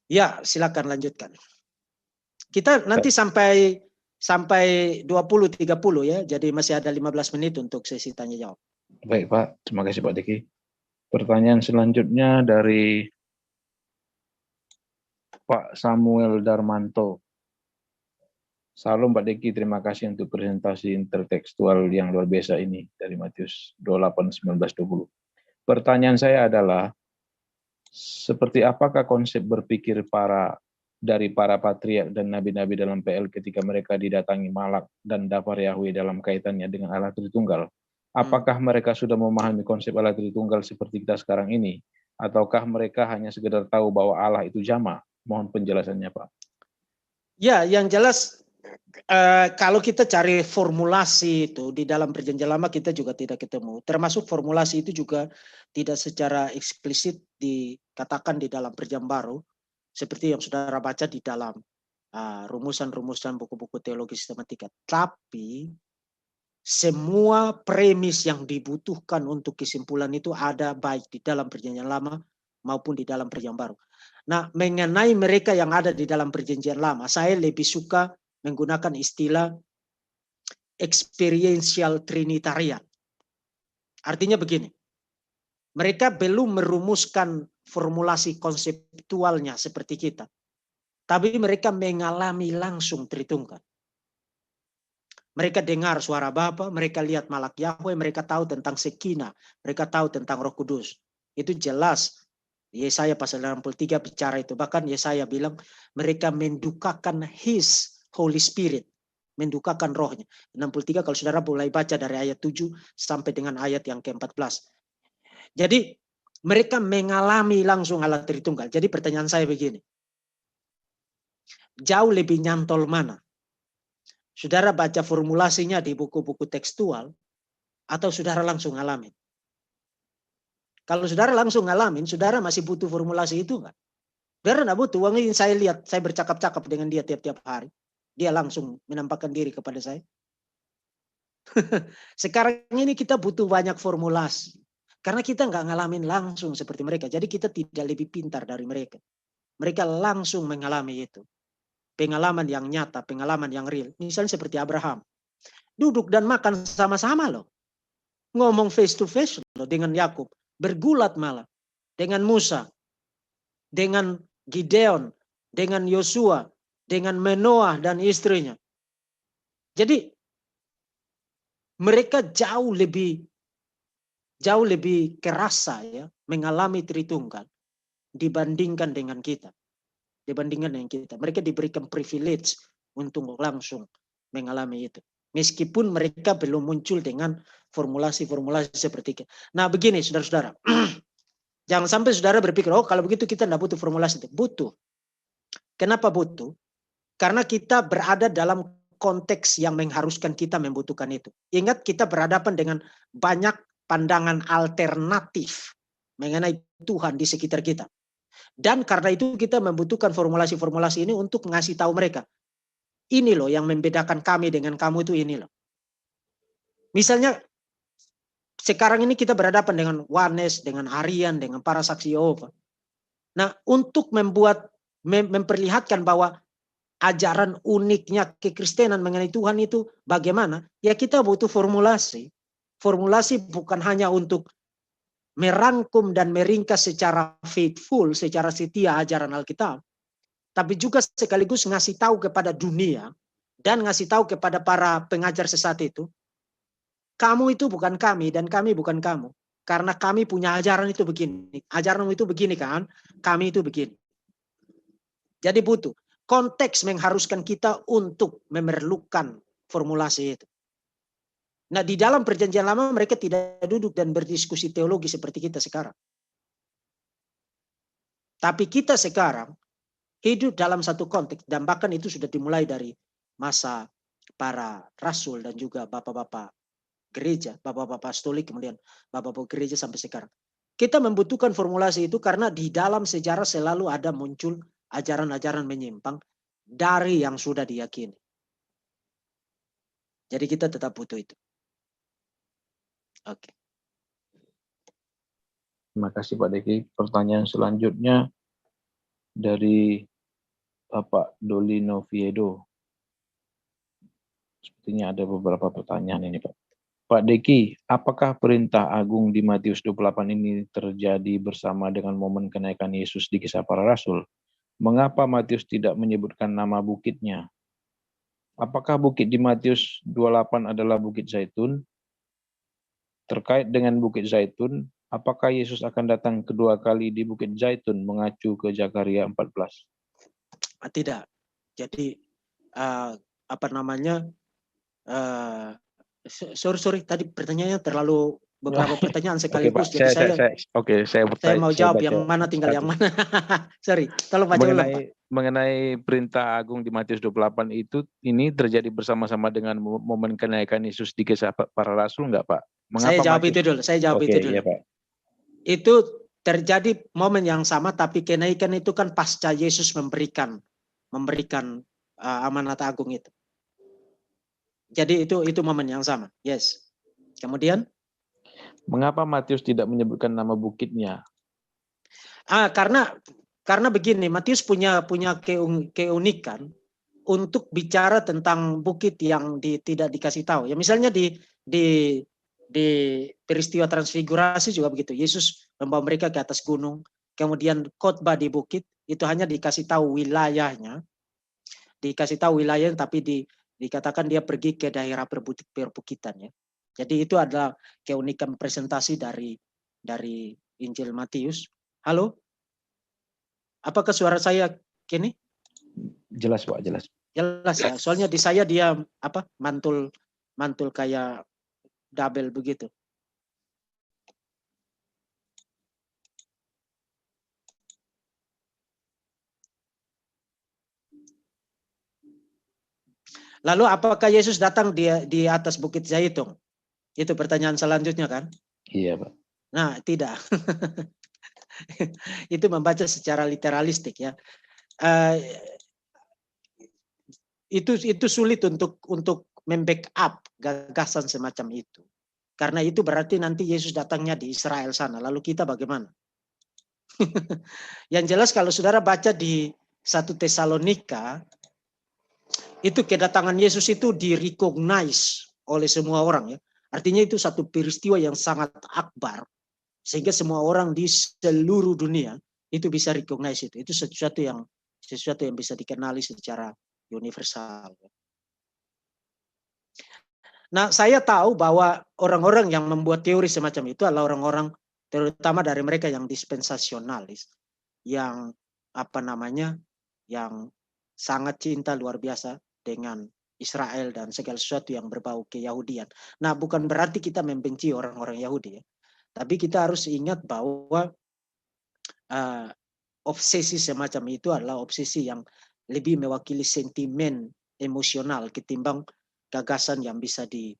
Ya, silakan lanjutkan. Kita nanti sampai 20-30 ya, jadi masih ada 15 menit untuk sesi tanya jawab. Baik Pak, terima kasih Pak Diki. Pertanyaan selanjutnya dari Pak Samuel Darmanto. Salam Pak Diki, terima kasih untuk presentasi intertekstual yang luar biasa ini dari Matius 28, 19, 20. Pertanyaan saya adalah, seperti apakah konsep berpikir dari para patriark dan nabi-nabi dalam PL ketika mereka didatangi Malak dan Dafar Yahweh dalam kaitannya dengan Allah Tritunggal? Apakah mereka sudah memahami konsep Allah Tritunggal seperti kita sekarang ini? Ataukah mereka hanya sekedar tahu bahwa Allah itu jama? Mohon penjelasannya Pak. Ya, yang jelas kalau kita cari formulasi itu di dalam perjanjian lama kita juga tidak ketemu. Termasuk formulasi itu juga tidak secara eksplisit dikatakan di dalam perjanjian baru. Seperti yang saudara baca di dalam rumusan-rumusan buku-buku teologi sistematika. Tapi semua premis yang dibutuhkan untuk kesimpulan itu ada baik di dalam perjanjian lama maupun di dalam perjanjian baru. Nah, mengenai mereka yang ada di dalam perjanjian lama, saya lebih suka menggunakan istilah experiential trinitarian. Artinya begini, mereka belum merumuskan formulasi konseptualnya seperti kita, tapi mereka mengalami langsung Tritunggal. Mereka dengar suara Bapa, mereka lihat Malak Yahweh, mereka tahu tentang Sekina, mereka tahu tentang Roh Kudus. Itu jelas. Yesaya pasal 63 bicara itu. Bahkan Yesaya bilang mereka mendukakan His Holy Spirit, mendukakan rohnya. 63 kalau saudara mulai baca dari ayat 7 sampai dengan ayat yang ke-14. Jadi mereka mengalami langsung Allah Tritunggal. Jadi pertanyaan saya begini. Jauh lebih nyantol mana? Saudara baca formulasinya di buku-buku tekstual atau saudara langsung ngalamin? Kalau saudara langsung ngalamin, saudara masih butuh formulasi itu enggak? Saudara enggak butuh. Uang ini saya lihat, saya bercakap-cakap dengan dia tiap-tiap hari. Dia langsung menampakkan diri kepada saya. Sekarang ini kita butuh banyak formulasi. Karena kita nggak ngalamin langsung seperti mereka. Jadi kita tidak lebih pintar dari mereka. Mereka langsung mengalami itu. pengalaman yang nyata, pengalaman yang real. Misalnya seperti Abraham. Duduk dan makan sama-sama loh. Ngomong face to face loh dengan Yakub. Bergulat malah. Dengan Musa. Dengan Gideon. Dengan Yosua. Dengan Manoah dan istrinya. Jadi mereka jauh lebih kerasa ya mengalami Tritunggal dibandingkan dengan kita. Mereka diberikan privilege untuk langsung mengalami itu. Meskipun mereka belum muncul dengan formulasi-formulasi seperti itu. Nah begini saudara-saudara. Jangan sampai saudara berpikir, oh kalau begitu kita tidak butuh formulasi. Butuh. Kenapa butuh? Karena kita berada dalam konteks yang mengharuskan kita membutuhkan itu. Ingat kita berhadapan dengan banyak pandangan alternatif mengenai Tuhan di sekitar kita. Dan karena itu kita membutuhkan formulasi-formulasi ini untuk ngasih tahu mereka. Ini loh yang membedakan kami dengan kamu itu ini loh. Misalnya sekarang ini kita berhadapan dengan Wanes, dengan Arian, dengan para saksi Yehova. Nah untuk memperlihatkan bahwa ajaran uniknya kekristenan mengenai Tuhan itu bagaimana? Ya kita butuh formulasi. Formulasi bukan hanya untuk merangkum dan meringkas secara faithful, secara setia ajaran Alkitab. Tapi juga sekaligus ngasih tahu kepada dunia dan ngasih tahu kepada para pengajar sesat itu. Kamu itu bukan kami dan kami bukan kamu. Karena kami punya ajaran itu begini. Ajaranmu itu begini kan, kami itu begini. Jadi butuh. Konteks mengharuskan kita untuk memerlukan formulasi itu. Nah di dalam perjanjian lama mereka tidak duduk dan berdiskusi teologi seperti kita sekarang. Tapi kita sekarang hidup dalam satu konteks dan bahkan itu sudah dimulai dari masa para rasul dan juga bapak-bapak gereja, bapak-bapak apostolik kemudian bapak-bapak gereja sampai sekarang. Kita membutuhkan formulasi itu karena di dalam sejarah selalu ada muncul ajaran-ajaran menyimpang dari yang sudah diyakini. Jadi kita tetap butuh itu. Oke. Terima kasih Pak Deki. Pertanyaan selanjutnya dari Bapak Dolino Viedo. Sepertinya ada beberapa pertanyaan ini Pak. Pak Deki, apakah perintah agung di Matius 28 ini terjadi bersama dengan momen kenaikan Yesus di Kisah Para Rasul? Mengapa Matius tidak menyebutkan nama bukitnya? Apakah bukit di Matius 28 adalah Bukit Zaitun? Terkait dengan Bukit Zaitun, apakah Yesus akan datang kedua kali di Bukit Zaitun mengacu ke Zakaria 14? Tidak. Jadi sorry tadi pertanyaannya terlalu beberapa pertanyaan sekaligus. Oke, Pak. Jadi saya mau jawab yang mana tinggal yang mana. Sorry, tolong baca ulang Pak. Mengenai perintah agung di Matius 28 itu ini terjadi bersama-sama dengan momen kenaikan Yesus di Kisah Para Rasul enggak Pak? Saya jawab itu dulu. Iya, Pak. Itu terjadi momen yang sama tapi kenaikan itu kan pasca Yesus memberikan amanat agung itu. Jadi itu momen yang sama. Yes. Kemudian mengapa Matius tidak menyebutkan nama bukitnya? Karena begini, Matius punya keunikan untuk bicara tentang bukit yang tidak dikasih tahu. Ya misalnya di peristiwa transfigurasi juga begitu. Yesus membawa mereka ke atas gunung, kemudian khotbah di bukit itu hanya dikasih tahu wilayahnya. Tapi dikatakan dia pergi ke daerah perbukitan ya. Jadi itu adalah keunikan presentasi dari Injil Matius. Halo? Apakah suara saya gini? Jelas Pak, jelas. Jelas ya. Soalnya di saya dia mantul kayak double begitu. Lalu apakah Yesus datang di atas Bukit Zaitun? Itu pertanyaan selanjutnya kan? Iya Pak. Nah tidak. Itu membaca secara literalistik ya. Itu sulit untuk membackup gagasan semacam itu. Karena itu berarti nanti Yesus datangnya di Israel sana. Lalu kita bagaimana? Yang jelas kalau saudara baca di 1 Tesalonika Itu kedatangan Yesus itu di-recognize oleh semua orang ya. Artinya itu satu peristiwa yang sangat akbar sehingga semua orang di seluruh dunia itu bisa recognize itu. Itu sesuatu yang bisa dikenali secara universal. Nah, saya tahu bahwa orang-orang yang membuat teori semacam itu adalah orang-orang terutama dari mereka yang dispensasionalis, yang yang sangat cinta luar biasa dengan Israel dan segala sesuatu yang berbau keyahudian. Nah, bukan berarti kita membenci orang-orang Yahudi ya. Tapi kita harus ingat bahwa obsesi semacam itu adalah obsesi yang lebih mewakili sentimen emosional ketimbang gagasan yang bisa di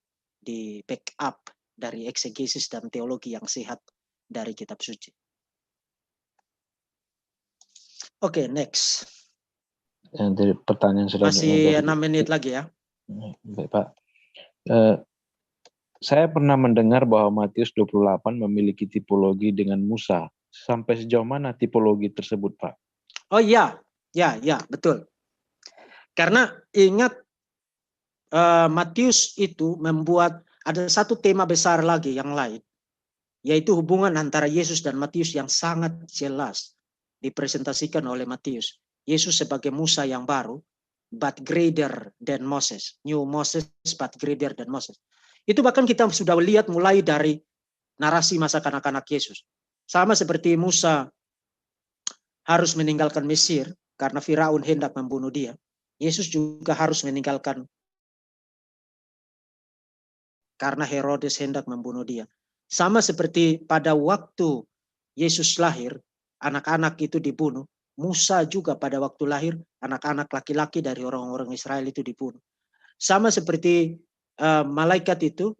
backup dari eksegesis dan teologi yang sehat dari kitab suci. Oke, next. Dari pertanyaan Masih 6 menit lagi ya. Baik, Pak. Saya pernah mendengar bahwa Matius 28 memiliki tipologi dengan Musa. Sampai sejauh mana tipologi tersebut, Pak? Oh iya, ya, betul. Karena ingat Matius itu membuat ada satu tema besar lagi yang lain, yaitu hubungan antara Yesus dan Matius yang sangat jelas dipresentasikan oleh Matius. Yesus sebagai Musa yang baru, but greater than Moses. New Moses, but greater than Moses. Itu bahkan kita sudah lihat mulai dari narasi masa kanak-kanak Yesus. Sama seperti Musa harus meninggalkan Mesir karena Firaun hendak membunuh dia. Yesus juga harus meninggalkan karena Herodes hendak membunuh dia. Sama seperti pada waktu Yesus lahir, anak-anak itu dibunuh. Musa juga pada waktu lahir, anak-anak laki-laki dari orang-orang Israel itu dibunuh. Sama seperti malaikat itu,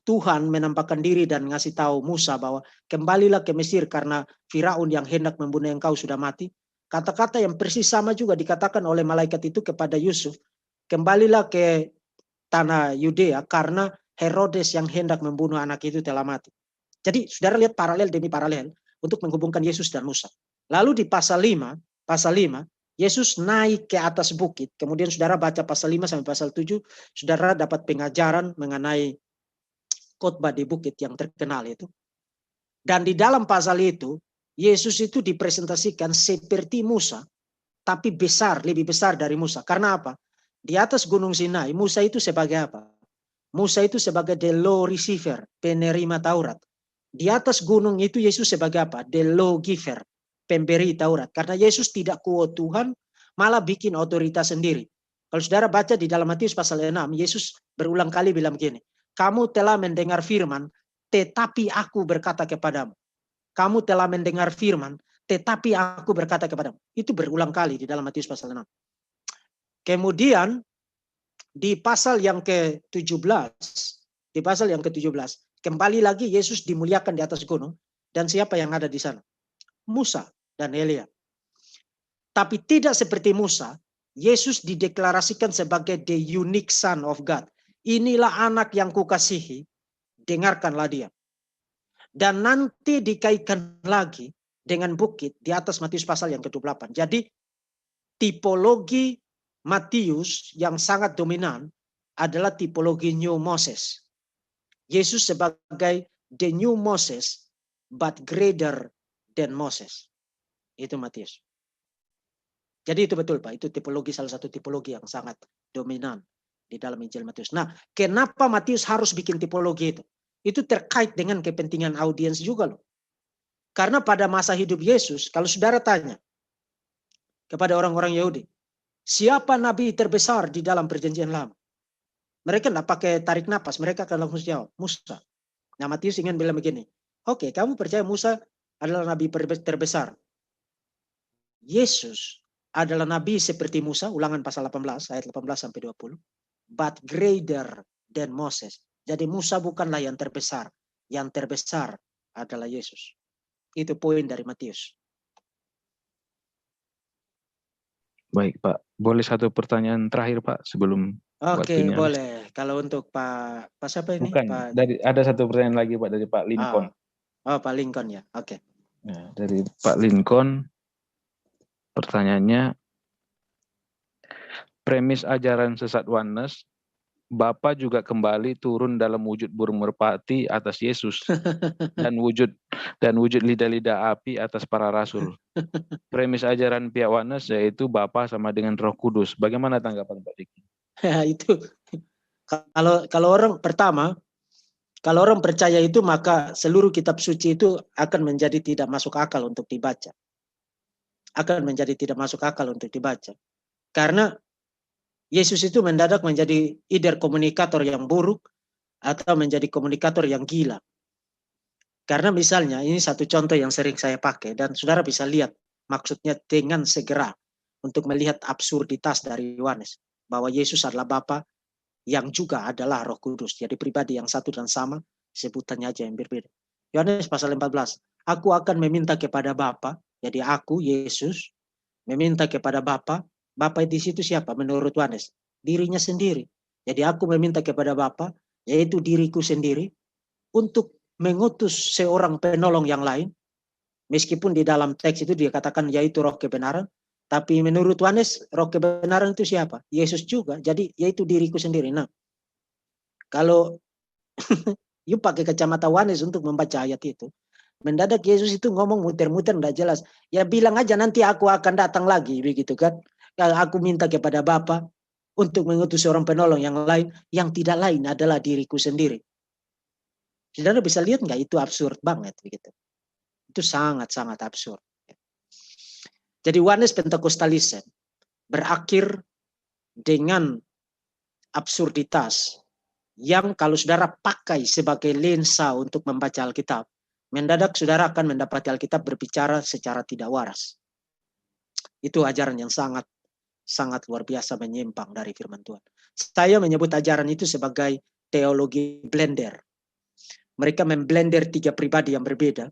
Tuhan menampakkan diri dan ngasih tahu Musa bahwa kembalilah ke Mesir karena Firaun yang hendak membunuh engkau sudah mati. Kata-kata yang persis sama juga dikatakan oleh malaikat itu kepada Yusuf. Kembalilah ke tanah Yudea karena Herodes yang hendak membunuh anak itu telah mati. Jadi saudara lihat paralel demi paralel untuk menghubungkan Yesus dan Musa. Lalu di pasal 5, Yesus naik ke atas bukit. Kemudian saudara baca pasal 5 sampai pasal 7, saudara dapat pengajaran mengenai khotbah di bukit yang terkenal itu. Dan di dalam pasal itu, Yesus itu dipresentasikan seperti Musa, tapi besar, lebih besar dari Musa. Karena apa? Di atas Gunung Sinai, Musa itu sebagai apa? Musa itu sebagai the law receiver, penerima Taurat. Di atas gunung itu Yesus sebagai apa? The law giver, pemberi Taurat. Karena Yesus tidak kuat Tuhan, malah bikin otoritas sendiri. Kalau saudara baca di dalam Matius pasal 6, Yesus berulang kali bilang begini, kamu telah mendengar firman, tetapi aku berkata kepadamu. Kamu telah mendengar firman, tetapi aku berkata kepadamu. Itu berulang kali di dalam Matius pasal 6. Kemudian di pasal yang ke-17, kembali lagi Yesus dimuliakan di atas gunung, dan siapa yang ada di sana? Musa dan Elia. Tapi tidak seperti Musa, Yesus dideklarasikan sebagai the unique son of God. Inilah anak yang kukasihi, dengarkanlah dia. Dan nanti dikaitkan lagi dengan bukit di atas Matius pasal yang ke-28. Jadi tipologi Matius yang sangat dominan adalah tipologi New Moses. Yesus sebagai the New Moses, but greater than Moses. Itu Matius. Jadi itu betul Pak, itu tipologi, salah satu tipologi yang sangat dominan di dalam Injil Matius. Nah, kenapa Matius harus bikin tipologi itu? Itu terkait dengan kepentingan audiens juga loh. Karena pada masa hidup Yesus, kalau saudara tanya kepada orang-orang Yahudi, siapa nabi terbesar di dalam perjanjian lama? Mereka tidak pakai tarik napas, mereka akan langsung jawab, Musa. Nah, Matius ingin bilang begini, oke, kamu percaya Musa adalah nabi terbesar. Yesus adalah nabi seperti Musa, Ulangan pasal 18, ayat 18 sampai 20, but greater than Moses. Jadi Musa bukanlah yang terbesar adalah Yesus. Itu poin dari Matius. Baik, Pak. Boleh satu pertanyaan terakhir, Pak, sebelum Oke, boleh. Kalau untuk Pak siapa ini? Bukan, Pak... ada satu pertanyaan lagi, Pak, dari Pak Lincoln. Oh, Pak Lincoln ya. Oke. Nah, dari Pak Lincoln, pertanyaannya, premis ajaran sesat oneness, Bapa juga kembali turun dalam wujud burung merpati atas Yesus dan wujud lidah-lidah api atas para rasul. Premis ajaran pihak oneness yaitu Bapa sama dengan Roh Kudus. Bagaimana tanggapan Pak Diki? Ya, itu kalau orang pertama, kalau orang percaya itu, maka seluruh kitab suci itu akan menjadi tidak masuk akal untuk dibaca. Akan menjadi tidak masuk akal untuk dibaca. Karena Yesus itu mendadak menjadi either komunikator yang buruk atau menjadi komunikator yang gila. Karena misalnya, ini satu contoh yang sering saya pakai, dan saudara bisa lihat maksudnya dengan segera untuk melihat absurditas dari Yohanes. Bahwa Yesus adalah Bapa yang juga adalah Roh Kudus. Jadi pribadi yang satu dan sama, sebutannya aja yang berbeda. Yohanes pasal 14, aku akan meminta kepada Bapa, jadi aku, Yesus, meminta kepada Bapa. Bapa di situ siapa? Menurut Yohanes, dirinya sendiri. Jadi aku meminta kepada Bapa, yaitu diriku sendiri, untuk mengutus seorang penolong yang lain. Meskipun di dalam teks itu dia katakan yaitu Roh kebenaran, tapi menurut Yohanes Roh kebenaran itu siapa? Yesus juga. Jadi yaitu diriku sendiri. Nah, kalau you pakai kacamata Yohanes untuk membaca ayat itu, mendadak Yesus itu ngomong muter-muter tidak jelas. Ya bilang aja nanti aku akan datang lagi, begitu kan? Aku minta kepada Bapa untuk mengutus seorang penolong yang lain, yang tidak lain adalah diriku sendiri. Saudara bisa lihat nggak, itu absurd banget begitu. Itu sangat-sangat absurd. Jadi Yohanes Pentekostalisme berakhir dengan absurditas yang kalau saudara pakai sebagai lensa untuk membaca Alkitab, mendadak saudara akan mendapati Alkitab berbicara secara tidak waras. Itu ajaran yang sangat luar biasa menyimpang dari firman Tuhan. Saya menyebut ajaran itu sebagai teologi blender. Mereka memblender 3 pribadi yang berbeda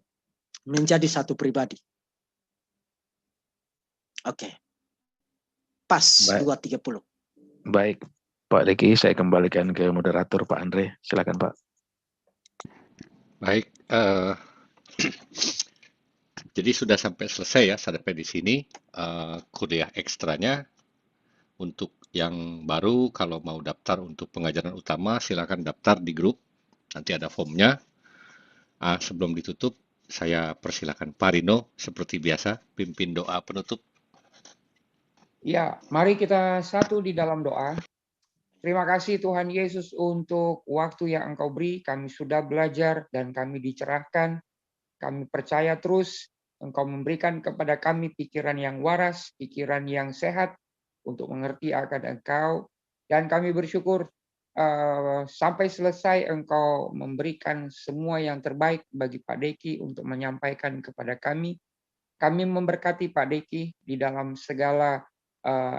menjadi satu pribadi. Oke. Pas 2.30. Baik, Pak Diki, saya kembalikan ke moderator Pak Andre. Silakan Pak. Baik, jadi sudah sampai selesai ya, sampai di sini kuliah ekstranya. Untuk yang baru, kalau mau daftar untuk pengajaran utama, silakan daftar di grup. Nanti ada formnya. Sebelum ditutup, saya persilakan Pak Rino, seperti biasa, pimpin doa penutup. Ya, mari kita satu di dalam doa. Terima kasih Tuhan Yesus untuk waktu yang Engkau beri. Kami sudah belajar dan kami dicerahkan. Kami percaya terus Engkau memberikan kepada kami pikiran yang waras, pikiran yang sehat, untuk mengerti akan Engkau, dan kami bersyukur sampai selesai Engkau memberikan semua yang terbaik bagi Pak Deki untuk menyampaikan kepada kami. Kami memberkati Pak Deki di dalam segala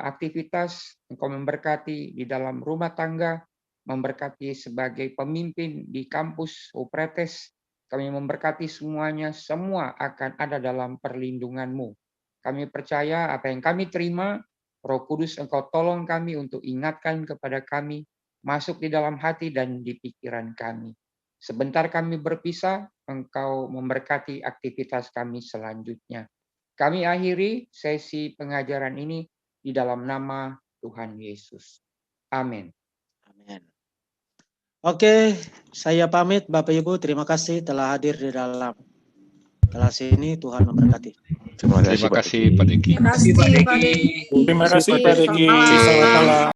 aktivitas, Engkau memberkati di dalam rumah tangga, memberkati sebagai pemimpin di kampus Upretes. Kami memberkati semuanya, semua akan ada dalam perlindungan-Mu. Kami percaya apa yang kami terima, Roh Kudus Engkau tolong kami untuk ingatkan kepada kami, masuk di dalam hati dan di pikiran kami. Sebentar kami berpisah, Engkau memberkati aktivitas kami selanjutnya. Kami akhiri sesi pengajaran ini di dalam nama Tuhan Yesus. Amin. Amin. Oke, saya pamit Bapak Ibu, terima kasih telah hadir di dalam kelas ini. Tuhan memberkati. Terima kasih Pak Deki. Terima kasih Pak Deki. Terima kasih Pak Deki. Selamat malam. Selamat malam.